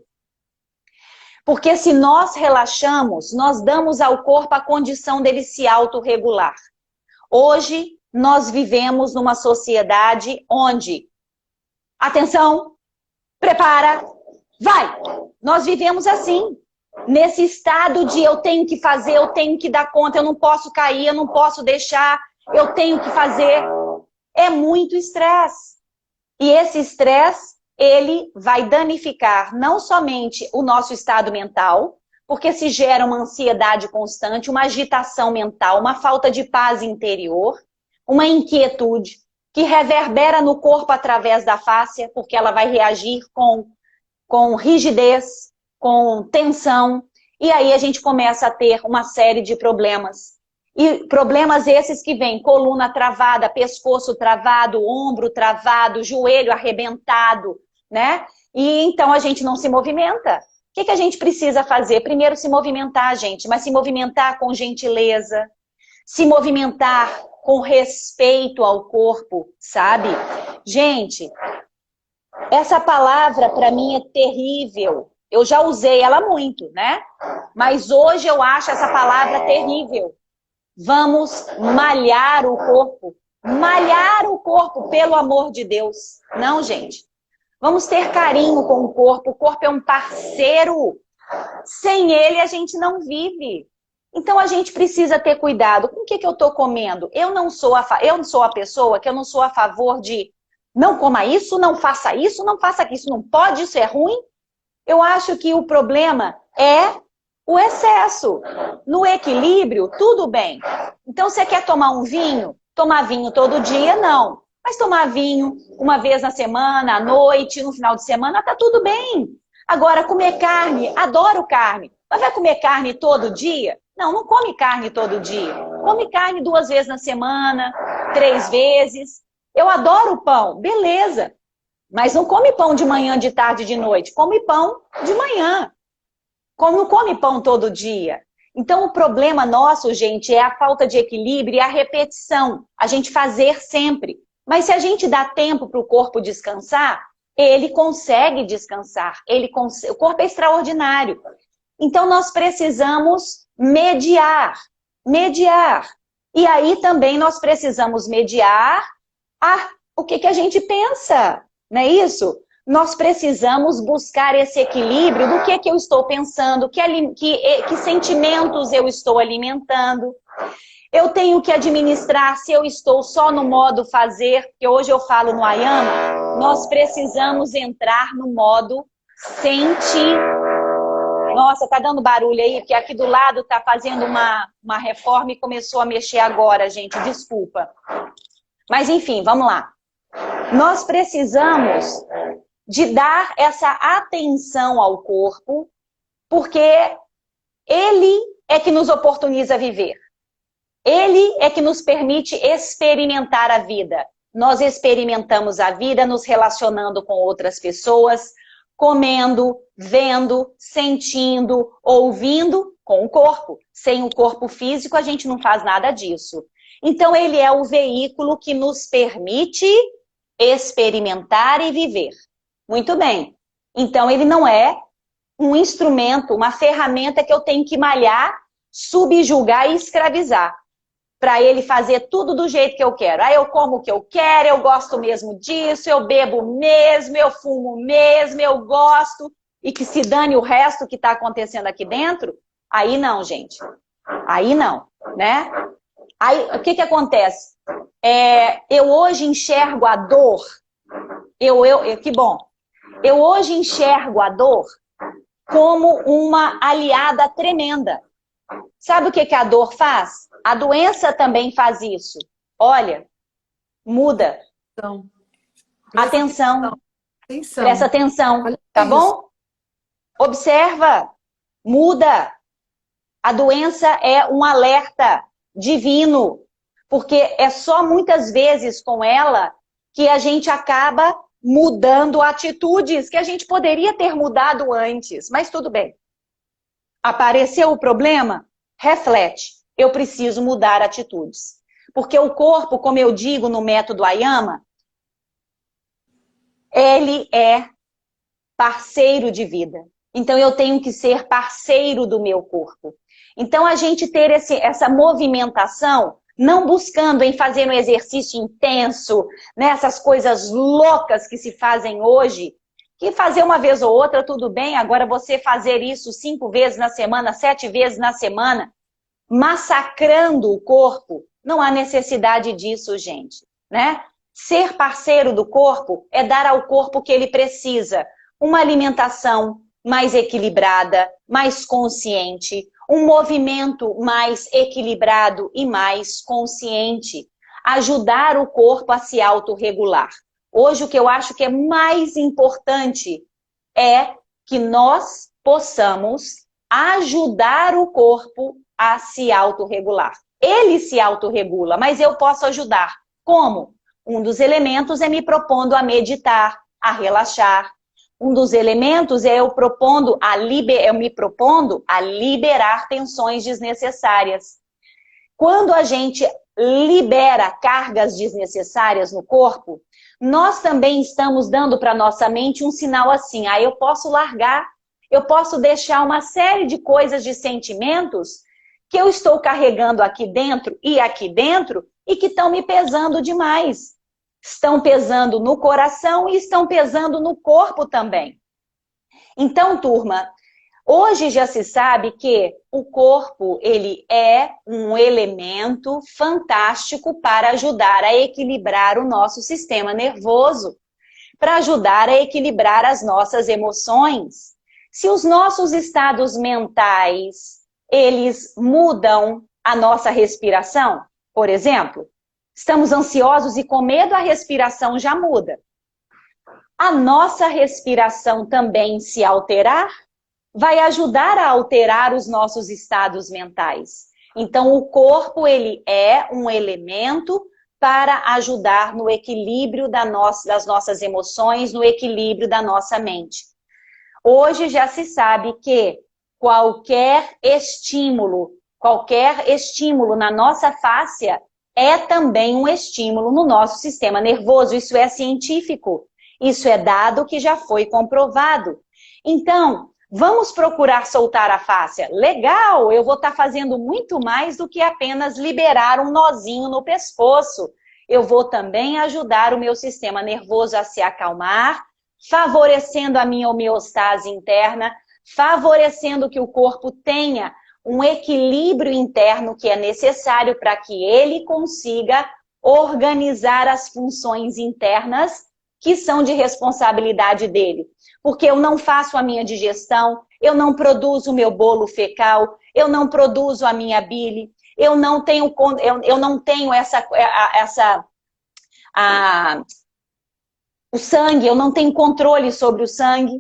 S2: Porque se nós relaxamos, nós damos ao corpo a condição dele se autorregular. Hoje, nós vivemos numa sociedade onde, atenção, prepara, vai! Nós vivemos assim, nesse estado de eu tenho que fazer, eu tenho que dar conta, eu não posso cair, eu não posso deixar, eu tenho que fazer. É muito estresse. E esse estresse, ele vai danificar não somente o nosso estado mental, porque se gera uma ansiedade constante, uma agitação mental, uma falta de paz interior, uma inquietude que reverbera no corpo através da fáscia, porque ela vai reagir com rigidez, com tensão, e aí a gente começa a ter uma série de problemas. E problemas esses que vêm, coluna travada, pescoço travado, ombro travado, joelho arrebentado, né? E então a gente não se movimenta. O que a gente precisa fazer? Primeiro se movimentar, gente, mas se movimentar com gentileza, se movimentar com respeito ao corpo, sabe? Gente, essa palavra para mim é terrível. Eu já usei ela muito, né? Mas hoje eu acho essa palavra terrível. Vamos malhar o corpo. Malhar o corpo, pelo amor de Deus. Não, gente. Vamos ter carinho com o corpo. O corpo é um parceiro. Sem ele, a gente não vive. Então, a gente precisa ter cuidado. Com o que eu estou comendo? Eu não sou a pessoa que eu não sou a favor de não coma isso, não faça isso, não faça isso. Não pode, isso é ruim. Eu acho que o problema é o excesso. No equilíbrio, tudo bem. Então, você quer tomar um vinho? Tomar vinho todo dia, não. Mas tomar vinho uma vez na semana, à noite, no final de semana, tá tudo bem. Agora, comer carne, adoro carne. Mas vai comer carne todo dia? Não, não come carne todo dia. Come carne 2 vezes na semana, 3 vezes. Eu adoro pão, beleza. Mas não come pão de manhã, de tarde, de noite. Come pão de manhã. Não come pão todo dia. Então, o problema nosso, gente, é a falta de equilíbrio e a repetição. A gente fazer sempre. Mas se a gente dá tempo para o corpo descansar, ele consegue descansar. O corpo é extraordinário. Então, nós precisamos mediar. Mediar. E aí também nós precisamos mediar o que a gente pensa. Não é isso? Nós precisamos buscar esse equilíbrio do que eu estou pensando, que sentimentos eu estou alimentando. Eu tenho que administrar se eu estou só no modo fazer, porque hoje eu falo no Ayama, nós precisamos entrar no modo sentir. Nossa, tá dando barulho aí, porque aqui do lado tá fazendo uma reforma e começou a mexer agora, gente, desculpa. Mas enfim, vamos lá. Nós precisamos de dar essa atenção ao corpo, porque ele é que nos oportuniza viver. Ele é que nos permite experimentar a vida. Nós experimentamos a vida nos relacionando com outras pessoas, comendo, vendo, sentindo, ouvindo com o corpo. Sem o corpo físico, a gente não faz nada disso. Então, ele é o veículo que nos permite experimentar e viver. Muito bem. Então, ele não é um instrumento, uma ferramenta que eu tenho que malhar, subjugar e escravizar. Para ele fazer tudo do jeito que eu quero. Aí eu como o que eu quero, eu gosto mesmo disso, eu bebo mesmo, eu fumo mesmo, eu gosto, e que se dane o resto que está acontecendo aqui dentro. Aí não, gente. Aí não, né? Aí o que acontece? Eu hoje enxergo a dor. Que bom. Eu hoje enxergo a dor como uma aliada tremenda. Sabe o que a dor faz? A doença também faz isso. Olha, muda.
S1: Então, Presta
S2: Atenção, presta
S1: atenção.
S2: atenção,
S1: Olha
S2: tá
S1: isso.
S2: bom? Observa, muda. A doença é um alerta divino, porque é só muitas vezes com ela que a gente acaba mudando atitudes que a gente poderia ter mudado antes. Mas tudo bem. Apareceu o problema? Reflete. Eu preciso mudar atitudes. Porque o corpo, como eu digo no método Ayama, ele é parceiro de vida. Então eu tenho que ser parceiro do meu corpo. Então a gente ter essa movimentação, não buscando em fazer um exercício intenso, né, essas coisas loucas que se fazem hoje, que fazer uma vez ou outra tudo bem, agora você fazer isso 5 vezes na semana, 7 vezes na semana, massacrando o corpo, não há necessidade disso, gente, né? Ser parceiro do corpo é dar ao corpo o que ele precisa. Uma alimentação mais equilibrada, mais consciente, um movimento mais equilibrado e mais consciente. Ajudar o corpo a se autorregular. Hoje, o que eu acho que é mais importante é que nós possamos ajudar o corpo a se autorregular. Ele se autorregula, mas eu posso ajudar. Como? Um dos elementos é me propondo a meditar, a relaxar. Um dos elementos é eu me propondo a liberar tensões desnecessárias. Quando a gente libera cargas desnecessárias no corpo, nós também estamos dando para nossa mente um sinal assim, eu posso largar, eu posso deixar uma série de coisas, de sentimentos que eu estou carregando aqui dentro e que estão me pesando demais. Estão pesando no coração e estão pesando no corpo também. Então, turma, hoje já se sabe que o corpo, ele é um elemento fantástico para ajudar a equilibrar o nosso sistema nervoso, para ajudar a equilibrar as nossas emoções. Se os nossos estados mentais, eles mudam a nossa respiração, por exemplo, estamos ansiosos e com medo, a respiração já muda. A nossa respiração também se alterar, vai ajudar a alterar os nossos estados mentais. Então, o corpo, ele é um elemento para ajudar no equilíbrio das nossas emoções, no equilíbrio da nossa mente. Hoje já se sabe que qualquer estímulo na nossa fáscia é também um estímulo no nosso sistema nervoso. Isso é científico. Isso é dado que já foi comprovado. Então, vamos procurar soltar a fáscia. Legal, eu vou estar fazendo muito mais do que apenas liberar um nozinho no pescoço. Eu vou também ajudar o meu sistema nervoso a se acalmar, favorecendo a minha homeostase interna, favorecendo que o corpo tenha um equilíbrio interno que é necessário para que ele consiga organizar as funções internas que são de responsabilidade dele. Porque eu não faço a minha digestão, eu não produzo o meu bolo fecal, eu não produzo a minha bile, eu não tenho o sangue, eu não tenho controle sobre o sangue.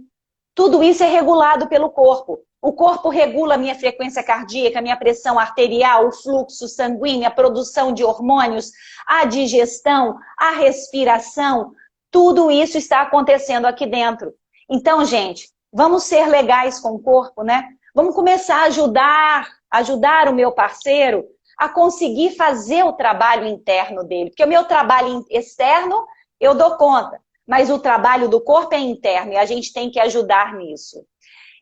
S2: Tudo isso é regulado pelo corpo. O corpo regula a minha frequência cardíaca, a minha pressão arterial, o fluxo sanguíneo, a produção de hormônios, a digestão, a respiração. Tudo isso está acontecendo aqui dentro. Então, gente, vamos ser legais com o corpo, né? Vamos começar a ajudar o meu parceiro a conseguir fazer o trabalho interno dele. Porque o meu trabalho externo, eu dou conta. Mas o trabalho do corpo é interno e a gente tem que ajudar nisso.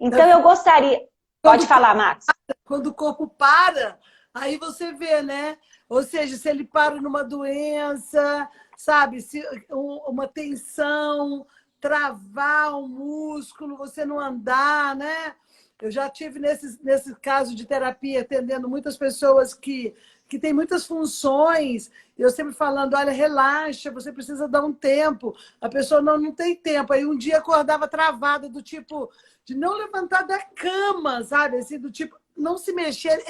S2: Então, eu gostaria... Pode falar, Max.
S1: Quando o corpo para, aí você vê, né? Ou seja, se ele para numa doença, sabe? Se uma tensão, travar um músculo, você não andar, né? Eu já tive nesse caso de terapia, atendendo muitas pessoas que têm muitas funções, e eu sempre falando, olha, relaxa, você precisa dar um tempo. A pessoa não tem tempo. Aí um dia acordava travada, do tipo, de não levantar da cama, sabe? Assim, do tipo, não se mexer,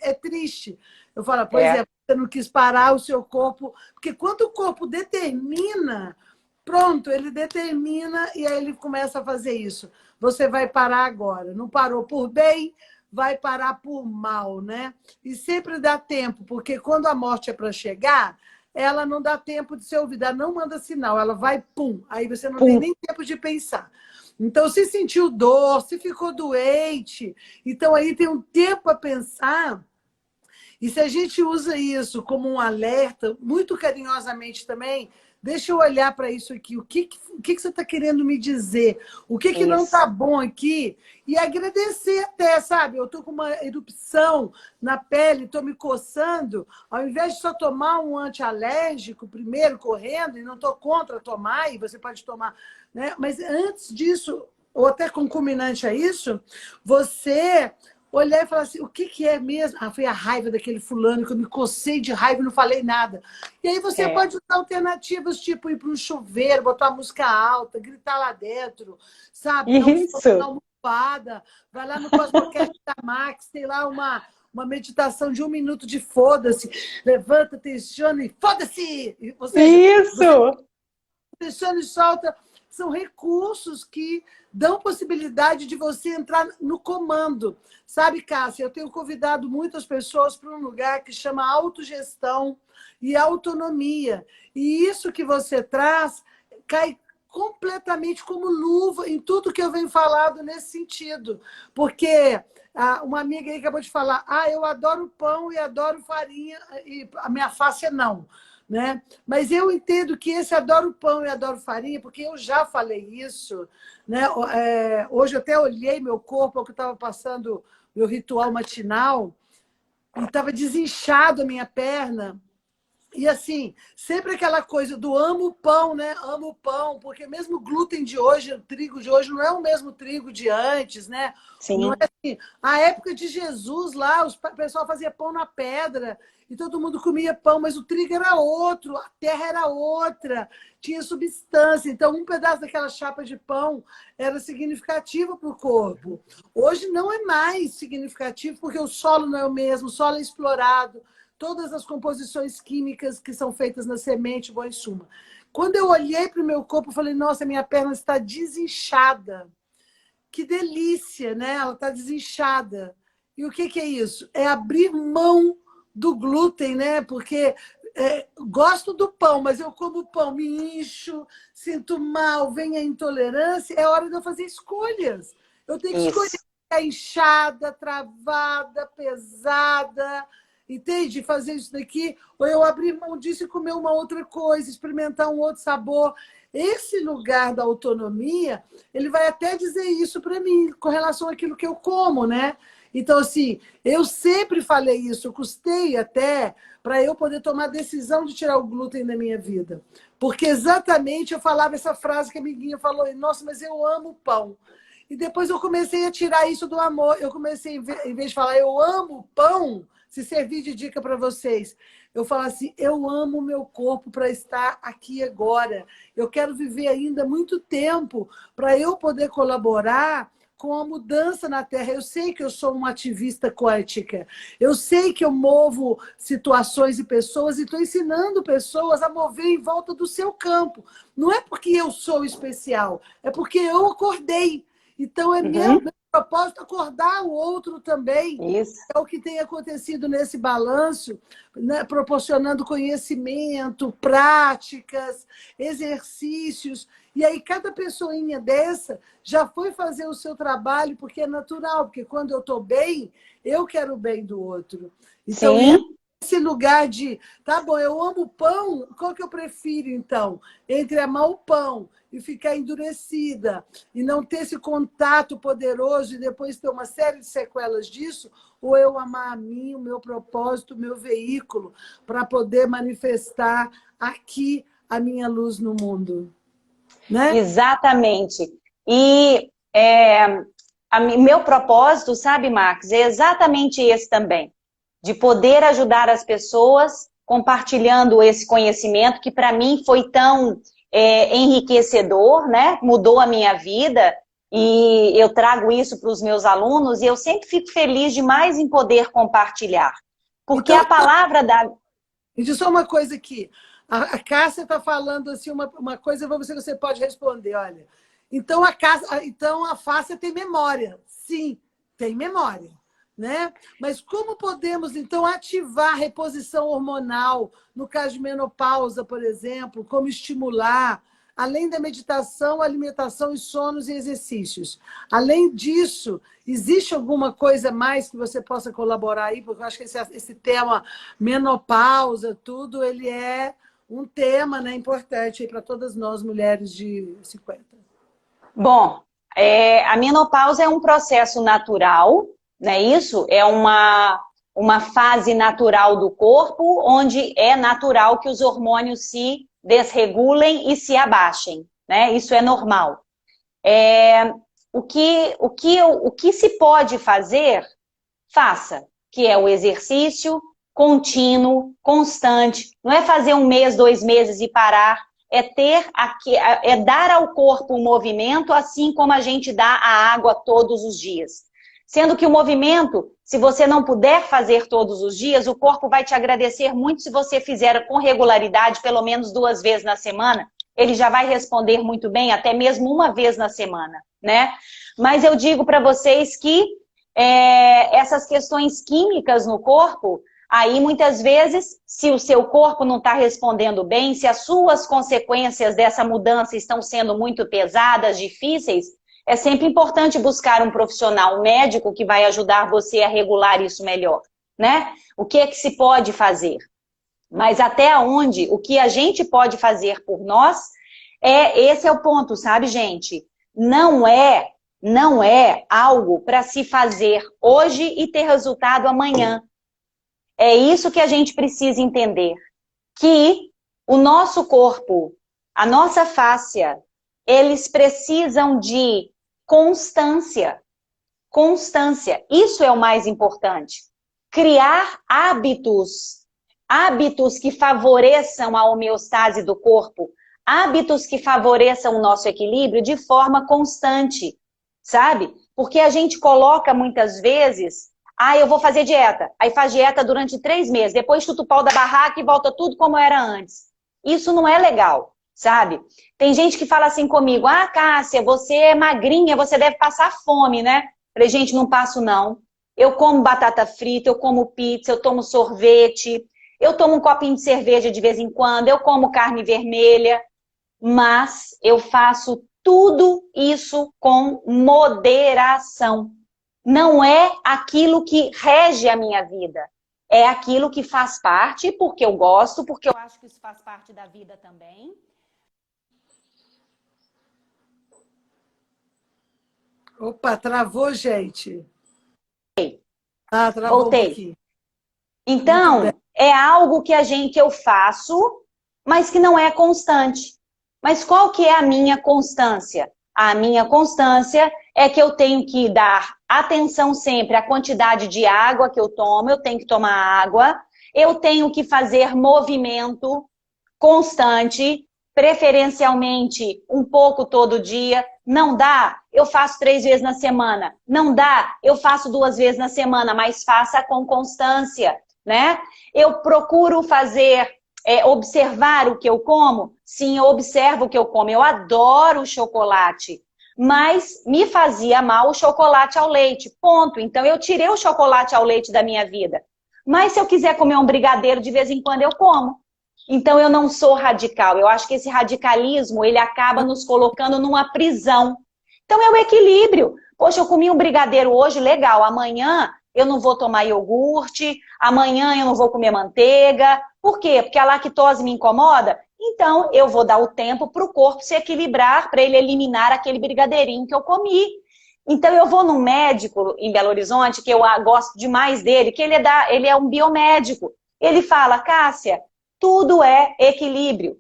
S1: é triste. Eu falo, pois é, você não quis parar o seu corpo, porque quando o corpo determina Pronto, ele determina e aí ele começa a fazer isso. Você vai parar agora. Não parou por bem, vai parar por mal, né? E sempre dá tempo, porque quando a morte é para chegar, ela não dá tempo de ser ouvida, ela não manda sinal, ela vai, pum, aí você não tem
S2: Pum.
S1: nem tempo de pensar. Então, se sentiu dor, se ficou doente, então aí tem um tempo a pensar. E se a gente usa isso como um alerta, muito carinhosamente também, deixa eu olhar para isso aqui. O que você está querendo me dizer? O que não
S2: Isso.
S1: está bom aqui? E agradecer até, sabe? Eu estou com uma erupção na pele, estou me coçando. Ao invés de só tomar um antialérgico primeiro, correndo, e não estou contra tomar, e você pode tomar, né? Mas antes disso, ou até concomitante a isso, você olhar e falar assim, o que é mesmo? Ah, foi a raiva daquele fulano que eu me cocei de raiva e não falei nada. E aí você
S2: É.
S1: pode usar alternativas, tipo ir para um chuveiro, botar uma música alta, gritar lá dentro, sabe? Dar um soco na
S2: Isso.
S1: almofada, vai lá no Cosmocast da Max, tem lá uma meditação de 1 minuto de foda-se. Levanta, tensiona e foda-se! Ou seja, você
S2: Isso.
S1: tensiona e solta. São recursos que dão possibilidade de você entrar no comando. Sabe, Cássia, eu tenho convidado muitas pessoas para um lugar que chama autogestão e autonomia. E isso que você traz cai completamente como luva em tudo que eu venho falado nesse sentido. Porque uma amiga aí acabou de falar, eu adoro pão e adoro farinha, e a minha face é não. Né? Mas eu entendo que esse adoro pão e adoro farinha, porque eu já falei isso. Né? Hoje eu até olhei meu corpo, que eu estava passando meu ritual matinal, e estava desinchado a minha perna. E assim, sempre aquela coisa do amo o pão, né? Amo o pão, porque mesmo o glúten de hoje, o trigo de hoje, não é o mesmo trigo de antes, né? Não
S2: Sim.
S1: é assim. A época de Jesus lá, o pessoal fazia pão na pedra e todo mundo comia pão, mas o trigo era outro, a terra era outra, tinha substância. Então, um pedaço daquela chapa de pão era significativo para o corpo. Hoje não é mais significativo, porque o solo não é o mesmo, o solo é explorado, todas as composições químicas que são feitas na semente, bom, em suma. Quando eu olhei para o meu corpo, eu falei, nossa, minha perna está desinchada. Que delícia, né? Ela está desinchada. E o que é isso? É abrir mão do glúten, né? Porque gosto do pão, mas eu como pão, me incho, sinto mal, vem a intolerância, é hora de eu fazer escolhas. Eu tenho que escolher
S2: Isso.
S1: ficar inchada, travada, pesada, entende? Fazer isso daqui, ou eu abrir mão disso e comer uma outra coisa, experimentar um outro sabor. Esse lugar da autonomia, ele vai até dizer isso para mim, com relação àquilo que eu como, né? Então, assim, eu sempre falei isso, eu custei até para eu poder tomar a decisão de tirar o glúten da minha vida. Porque exatamente eu falava essa frase que a amiguinha falou, nossa, mas eu amo pão. E depois eu comecei a tirar isso do amor. Eu comecei, em vez de falar eu amo pão, se servir de dica para vocês, eu falo assim, eu amo o meu corpo para estar aqui agora. Eu quero viver ainda muito tempo para eu poder colaborar com a mudança na Terra. Eu sei que eu sou uma ativista quântica. Eu sei que eu movo situações e pessoas e estou ensinando pessoas a mover em volta do seu campo. Não é porque eu sou especial, é porque eu acordei. Então, é meu propósito acordar o outro também.
S2: Isso.
S1: É o que tem acontecido nesse balanço, né? Proporcionando conhecimento, práticas, exercícios. E aí, cada pessoinha dessa já foi fazer o seu trabalho, porque é natural, porque quando eu estou bem, eu quero o bem do outro. Então,
S2: Sim.
S1: esse lugar de, tá bom, eu amo pão, qual que eu prefiro, então? Entre amar o pão e ficar endurecida e não ter esse contato poderoso e depois ter uma série de sequelas disso, ou eu amar a mim, o meu propósito, o meu veículo, para poder manifestar aqui a minha luz no mundo. Né?
S2: Exatamente. E meu propósito, sabe, Max, é exatamente esse também. De poder ajudar as pessoas compartilhando esse conhecimento que para mim foi tão enriquecedor, né? Mudou a minha vida e eu trago isso para os meus alunos e eu sempre fico feliz demais em poder compartilhar. Porque
S1: Então,
S2: a palavra da...
S1: me diz só uma coisa aqui. A Cássia está falando assim uma coisa, vamos ver se você pode responder, olha. Então então a fáscia tem memória. Sim, tem memória, né? Mas como podemos, então, ativar a reposição hormonal, no caso de menopausa, por exemplo, como estimular, além da meditação, alimentação e sonos e exercícios. Além disso, existe alguma coisa mais que você possa colaborar aí? Porque eu acho que esse tema menopausa, tudo, ele é um tema, né, importante para todas nós, mulheres de 50.
S2: Bom, a menopausa é um processo natural, né? Isso é uma fase natural do corpo, onde é natural que os hormônios se desregulem e se abaixem, né? Isso é normal. O que se pode fazer, faça, que é o exercício contínuo, constante. Não é fazer 1 mês, 2 meses e parar. É dar ao corpo o movimento, assim como a gente dá a água todos os dias. Sendo que o movimento, se você não puder fazer todos os dias, o corpo vai te agradecer muito se você fizer com regularidade, pelo menos 2 vezes na semana. Ele já vai responder muito bem, até mesmo 1 vez na semana, né? Mas eu digo para vocês que essas questões químicas no corpo, aí muitas vezes, se o seu corpo não está respondendo bem, se as suas consequências dessa mudança estão sendo muito pesadas, difíceis, é sempre importante buscar um profissional, um médico que vai ajudar você a regular isso melhor, né? O que é que se pode fazer? Mas até onde, o que a gente pode fazer por nós, esse é o ponto, sabe, gente? Não é algo para se fazer hoje e ter resultado amanhã. É isso que a gente precisa entender. Que o nosso corpo, a nossa fáscia, eles precisam de constância. Constância. Isso é o mais importante. Criar hábitos. Hábitos que favoreçam a homeostase do corpo. Hábitos que favoreçam o nosso equilíbrio de forma constante. Sabe? Porque a gente coloca muitas vezes, eu vou fazer dieta. Aí faz dieta durante 3 meses, depois chuta o pau da barraca e volta tudo como era antes. Isso não é legal, sabe? Tem gente que fala assim comigo, Cássia, você é magrinha, você deve passar fome, né? Falei, gente, não passo não. Eu como batata frita, eu como pizza, eu tomo sorvete, eu tomo um copinho de cerveja de vez em quando, eu como carne vermelha, mas eu faço tudo isso com moderação. Não é aquilo que rege a minha vida. É aquilo que faz parte, porque eu gosto, porque eu acho que isso faz parte da vida também.
S1: Opa, travou, gente. Travou
S2: Voltei.
S1: um pouquinho.
S2: Então, é algo que eu faço, mas que não é constante. Mas qual que é a minha constância? A minha constância é que eu tenho que dar atenção sempre à quantidade de água que eu tomo, eu tenho que tomar água, eu tenho que fazer movimento constante, preferencialmente um pouco todo dia. Não dá? Eu faço 3 vezes na semana. Não dá? Eu faço 2 vezes na semana, mas faça com constância, né? Eu procuro observar o que eu como? Sim, eu observo o que eu como. Eu adoro chocolate, mas me fazia mal o chocolate ao leite, ponto. Então eu tirei o chocolate ao leite da minha vida. Mas se eu quiser comer um brigadeiro, de vez em quando eu como. Então eu não sou radical. Eu acho que esse radicalismo, ele acaba nos colocando numa prisão. Então é o equilíbrio. Poxa, eu comi um brigadeiro hoje, legal. Amanhã eu não vou tomar iogurte, amanhã eu não vou comer manteiga. Por quê? Porque a lactose me incomoda? Então, eu vou dar o tempo para o corpo se equilibrar, para ele eliminar aquele brigadeirinho que eu comi. Então, eu vou num médico em Belo Horizonte, que eu gosto demais dele, que ele é um biomédico. Ele fala, Cássia, tudo é equilíbrio.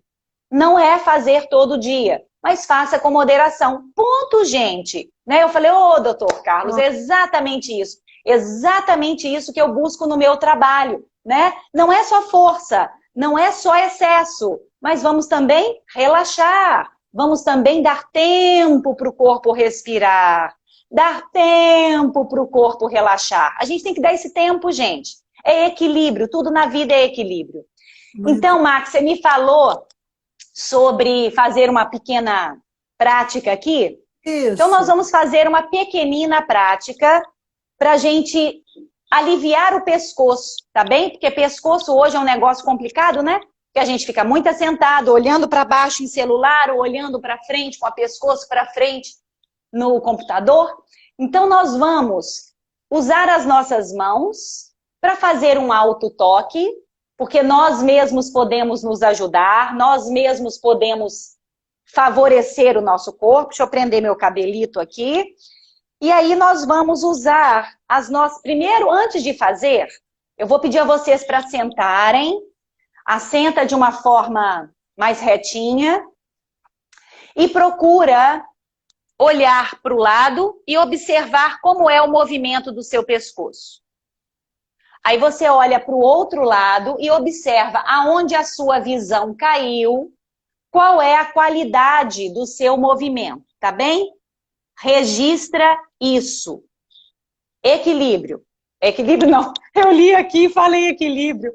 S2: Não é fazer todo dia, mas faça com moderação. Ponto, gente. Né? Eu falei, doutor Carlos, é exatamente isso. Exatamente isso que eu busco no meu trabalho, né? Não é só força, não é só excesso, mas vamos também relaxar, vamos também dar tempo para o corpo respirar, dar tempo para o corpo relaxar. A gente tem que dar esse tempo, gente. É equilíbrio, tudo na vida é equilíbrio. Então, Max, você me falou sobre fazer uma pequena prática aqui.
S1: Isso.
S2: Então, nós vamos fazer uma pequenina prática para a gente aliviar o pescoço, tá bem? Porque pescoço hoje é um negócio complicado, né? Porque a gente fica muito assentado, olhando para baixo em celular, ou olhando para frente, com o pescoço para frente no computador. Então, nós vamos usar as nossas mãos para fazer um autotoque, porque nós mesmos podemos nos ajudar, nós mesmos podemos favorecer o nosso corpo. Deixa eu prender meu cabelito aqui. E aí nós vamos usar as nossas... Primeiro, antes de fazer, eu vou pedir a vocês para sentarem. Assenta de uma forma mais retinha. E procura olhar para o lado e observar como é o movimento do seu pescoço. Aí você olha para o outro lado e observa aonde a sua visão caiu, qual é a qualidade do seu movimento, tá bem? Registra isso. Equilíbrio. Equilíbrio não, eu li aqui e falei equilíbrio.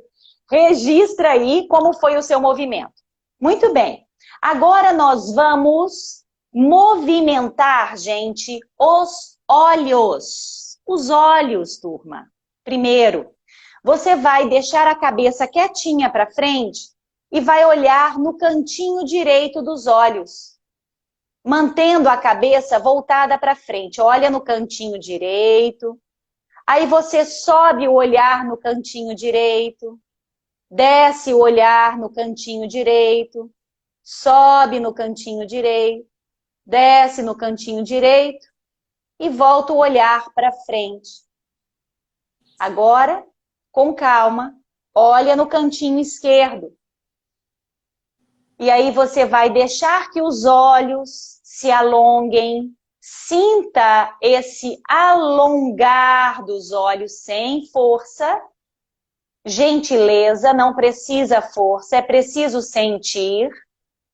S2: Registra aí como foi o seu movimento. Muito bem. Agora nós vamos movimentar, gente, os olhos. Os olhos, turma. Primeiro, você vai deixar a cabeça quietinha para frente e vai olhar no cantinho direito dos olhos, mantendo a cabeça voltada para frente. Olha no cantinho direito. Aí você sobe o olhar no cantinho direito, desce o olhar no cantinho direito, sobe no cantinho direito, desce no cantinho direito e volta o olhar para frente. Agora, com calma, olha no cantinho esquerdo. E aí você vai deixar que os olhos se alonguem. Sinta esse alongar dos olhos sem força. Gentileza, não precisa força, é preciso sentir.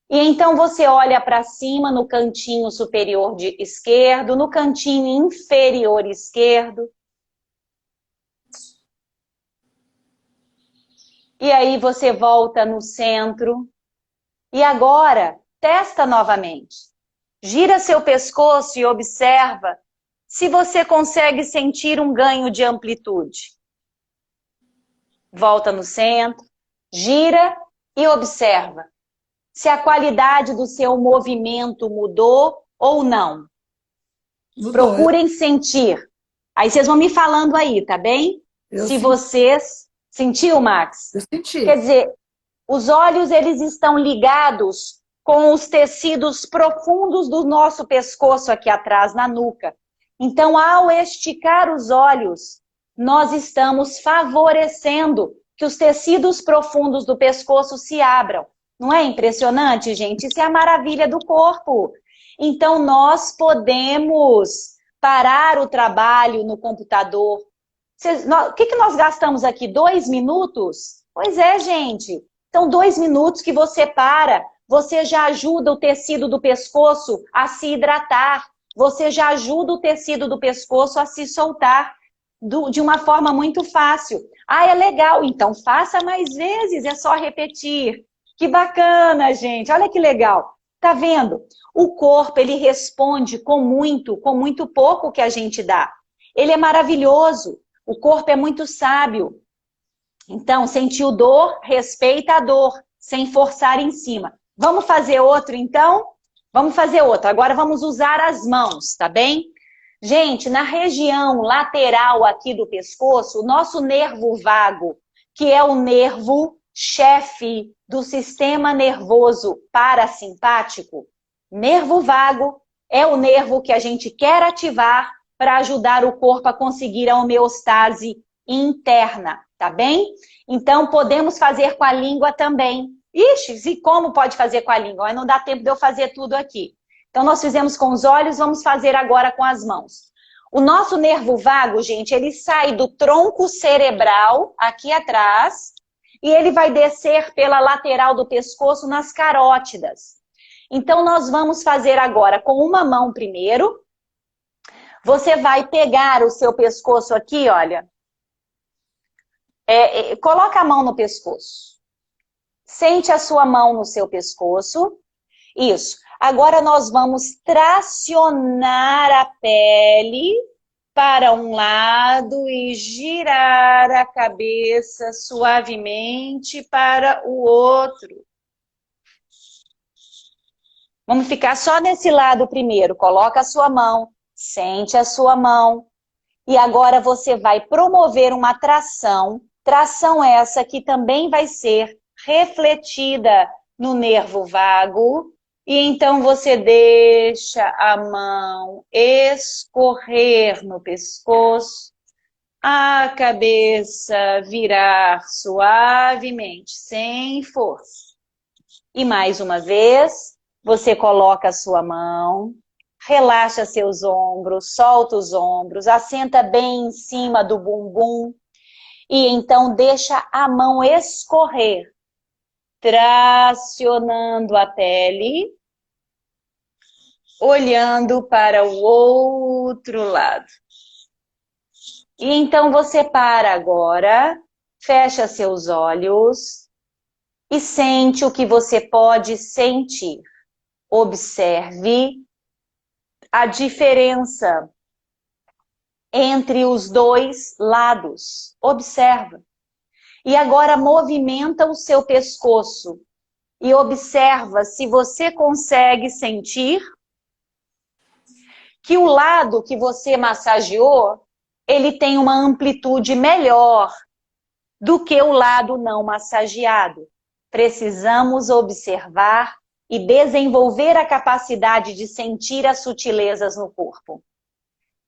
S2: E então você olha para cima no cantinho superior esquerdo, no cantinho inferior esquerdo. E aí você volta no centro. E agora, testa novamente. Gira seu pescoço e observa se você consegue sentir um ganho de amplitude. Volta no centro, gira e observa se a qualidade do seu movimento mudou ou não. Mudou. Procurem sentir. Aí vocês vão me falando aí, tá bem? Se vocês... Sentiu, Max?
S1: Eu senti.
S2: Quer dizer, os olhos, eles estão ligados com os tecidos profundos do nosso pescoço aqui atrás, na nuca. Então, ao esticar os olhos, nós estamos favorecendo que os tecidos profundos do pescoço se abram. Não é impressionante, gente? Isso é a maravilha do corpo. Então, nós podemos parar o trabalho no computador. O que nós gastamos aqui? 2 minutos? Pois é, gente. Então, 2 minutos que você para, você já ajuda o tecido do pescoço a se hidratar. Você já ajuda o tecido do pescoço a se soltar de uma forma muito fácil. Ah, é legal. Então, faça mais vezes, é só repetir. Que bacana, gente. Olha que legal. Tá vendo? O corpo, ele responde com muito pouco que a gente dá. Ele é maravilhoso. O corpo é muito sábio. Então, sentiu dor, respeita a dor, sem forçar em cima. Vamos fazer outro, então? Vamos fazer outro. Agora vamos usar as mãos, tá bem? Gente, na região lateral aqui do pescoço, o nosso nervo vago, que é o nervo chefe do sistema nervoso parasimpático, nervo vago é o nervo que a gente quer ativar para ajudar o corpo a conseguir a homeostase interna, tá bem? Então, podemos fazer com a língua também. Ixi, e como pode fazer com a língua? Mas não dá tempo de eu fazer tudo aqui. Então, nós fizemos com os olhos, vamos fazer agora com as mãos. O nosso nervo vago, gente, ele sai do tronco cerebral, aqui atrás, e ele vai descer pela lateral do pescoço nas carótidas. Então, nós vamos fazer agora com uma mão primeiro. Você vai pegar o seu pescoço aqui, olha. Coloca a mão no pescoço. Sente a sua mão no seu pescoço. Isso. Agora nós vamos tracionar a pele para um lado e girar a cabeça suavemente para o outro. Vamos ficar só nesse lado primeiro. Coloca a sua mão, sente a sua mão. E agora você vai promover uma tração. Tração essa que também vai ser refletida no nervo vago. E então você deixa a mão escorrer no pescoço, a cabeça virar suavemente, sem força. E mais uma vez, você coloca a sua mão, relaxa seus ombros, solta os ombros, assenta bem em cima do bumbum e então deixa a mão escorrer, tracionando a pele, olhando para o outro lado. E então você para agora, fecha seus olhos e sente o que você pode sentir. Observe a diferença entre os dois lados. Observa. E agora movimenta o seu pescoço e observa se você consegue sentir que o lado que você massageou, ele tem uma amplitude melhor do que o lado não massageado. Precisamos observar e desenvolver a capacidade de sentir as sutilezas no corpo.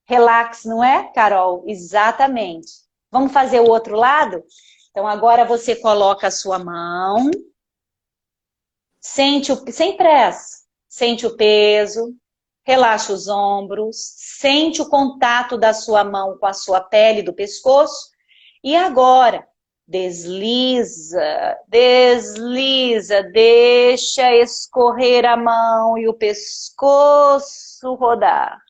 S2: Relax, não é, Carol? Exatamente. Vamos fazer o outro lado? Então, agora você coloca a sua mão, sente sem pressa, sente o peso, relaxa os ombros, sente o contato da sua mão com a sua pele do pescoço. E agora, desliza, desliza, deixa escorrer a mão e o pescoço rodar.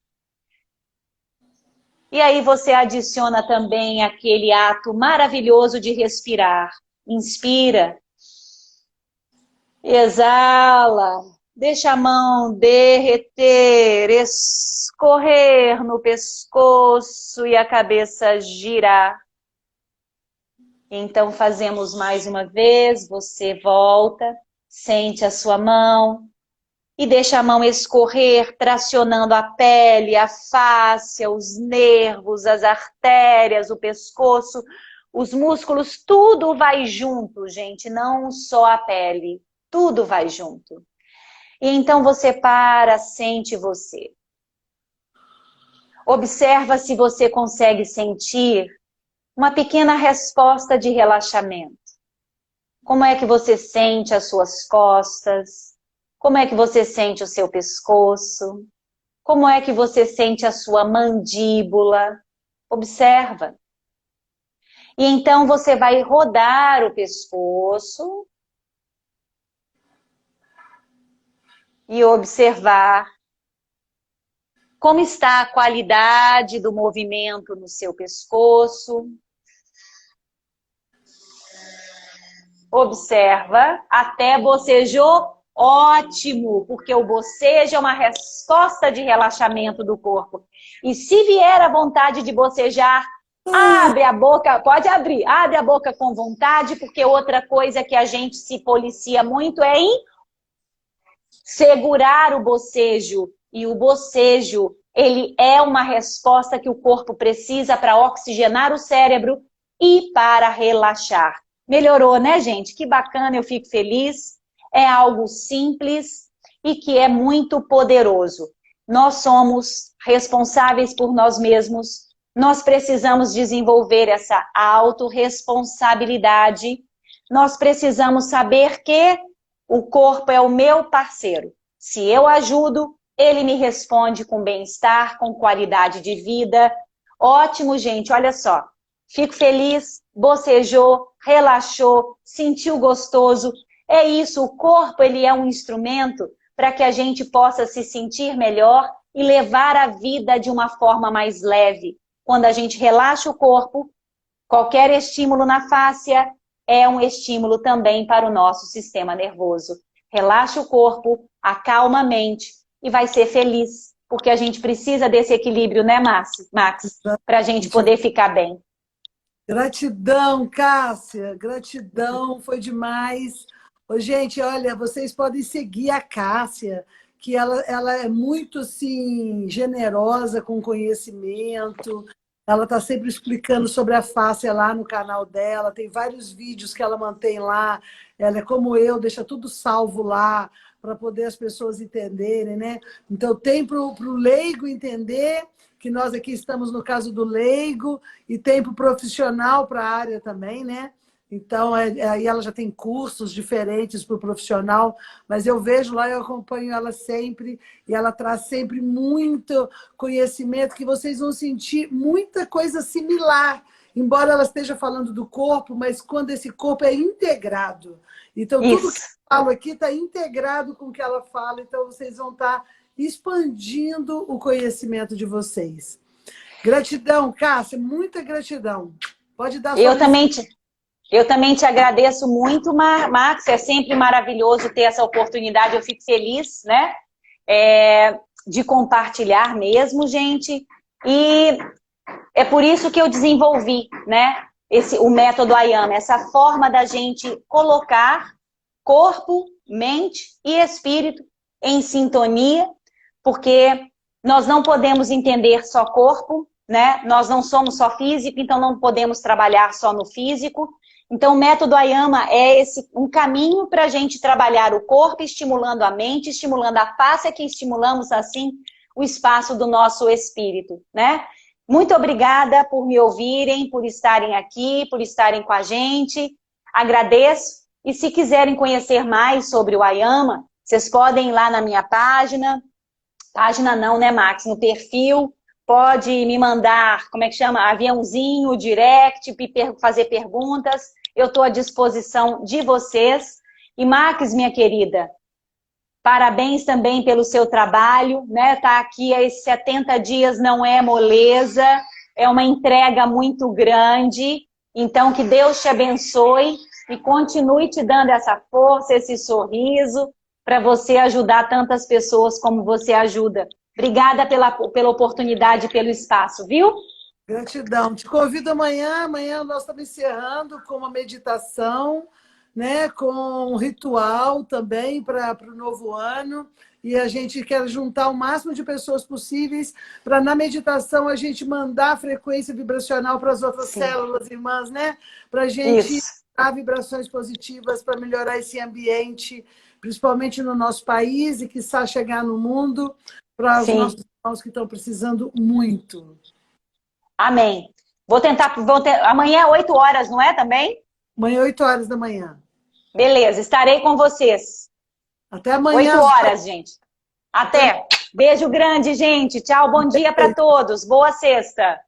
S2: E aí você adiciona também aquele ato maravilhoso de respirar. Inspira. Exala. Deixa a mão derreter, escorrer no pescoço e a cabeça girar. Então fazemos mais uma vez. Você volta, sente a sua mão. E deixa a mão escorrer, tracionando a pele, a face, os nervos, as artérias, o pescoço, os músculos, tudo vai junto, gente, não só a pele, tudo vai junto. E então você para, sente você. Observa se você consegue sentir uma pequena resposta de relaxamento. Como é que você sente as suas costas? Como é que você sente o seu pescoço? Como é que você sente a sua mandíbula? Observa. E então você vai rodar o pescoço e observar como está a qualidade do movimento no seu pescoço. Observa até bocejou. Ótimo, porque o bocejo é uma resposta de relaxamento do corpo. E se vier a vontade de bocejar, abre a boca, pode abrir, abre a boca com vontade, porque outra coisa que a gente se policia muito é em segurar o bocejo. E o bocejo, ele é uma resposta que o corpo precisa para oxigenar o cérebro e para relaxar. Melhorou, né, gente? Que bacana, eu fico feliz. É algo simples e que é muito poderoso. Nós somos responsáveis por nós mesmos. Nós precisamos desenvolver essa autorresponsabilidade. Nós precisamos saber que o corpo é o meu parceiro. Se eu ajudo, ele me responde com bem-estar, com qualidade de vida. Ótimo, gente, olha só. Fico feliz, bocejou, relaxou, sentiu gostoso. É isso, o corpo ele é um instrumento para que a gente possa se sentir melhor e levar a vida de uma forma mais leve. Quando a gente relaxa o corpo, qualquer estímulo na fáscia, é um estímulo também para o nosso sistema nervoso. Relaxa o corpo, acalma a mente e vai ser feliz, porque a gente precisa desse equilíbrio, né, Max? Para a gente poder ficar bem.
S1: Gratidão, Cássia, gratidão, foi demais. Ô, gente, olha, vocês podem seguir a Cássia, que ela é muito, assim, generosa com conhecimento, ela está sempre explicando sobre a fáscia lá no canal dela, tem vários vídeos que ela mantém lá, ela é como eu, deixa tudo salvo lá, para poder as pessoas entenderem, né? Então, tem para o leigo entender, que nós aqui estamos no caso do leigo, e tem para o profissional, para a área também, né? Então, aí ela já tem cursos diferentes para o profissional, mas eu vejo lá, eu acompanho ela sempre, e ela traz sempre muito conhecimento, que vocês vão sentir muita coisa similar, embora ela esteja falando do corpo, mas quando esse corpo é integrado. Então, tudo que eu falo aqui está integrado com o que ela fala, então vocês vão estar expandindo o conhecimento de vocês. Gratidão, Cássia, muita gratidão. Pode dar sua
S2: Eu também te agradeço muito, Max. É sempre maravilhoso ter essa oportunidade. Eu fico feliz, né? De compartilhar mesmo, gente. E é por isso que eu desenvolvi, né? O método Ayama, essa forma da gente colocar corpo, mente e espírito em sintonia, porque nós não podemos entender só corpo, né? Nós não somos só físico, então não podemos trabalhar só no físico. Então, o método Ayama é um caminho para a gente trabalhar o corpo, estimulando a mente, estimulando a face, que estimulamos, assim, o espaço do nosso espírito, né? Muito obrigada por me ouvirem, por estarem aqui, por estarem com a gente. Agradeço. E se quiserem conhecer mais sobre o Ayama, vocês podem ir lá na minha página. Página não, né, Max? No perfil. Pode me mandar, como é que chama? Aviãozinho, direct, fazer perguntas. Eu estou à disposição de vocês. E, Max, minha querida, parabéns também pelo seu trabalho, né? Tá aqui há esses 70 dias não é moleza, é uma entrega muito grande. Então, que Deus te abençoe e continue te dando essa força, esse sorriso, para você ajudar tantas pessoas como você ajuda. Obrigada pela oportunidade, pelo espaço, viu?
S1: Gratidão. Te convido amanhã. Amanhã nós estamos encerrando com uma meditação, né? Com um ritual também para o novo ano. E a gente quer juntar o máximo de pessoas possíveis para, na meditação, a gente mandar a frequência vibracional para as outras células irmãs, né? Para a gente dar vibrações positivas para melhorar esse ambiente, principalmente no nosso país e, quiçá, chegar no mundo, para os nossos irmãos que estão precisando muito.
S2: Amém. Amanhã é 8 horas, não é também?
S1: Amanhã, 8 horas da manhã.
S2: Beleza, estarei com vocês.
S1: Até amanhã.
S2: 8 horas, gente. Até. Beijo grande, gente. Tchau, bom dia para todos. Boa sexta.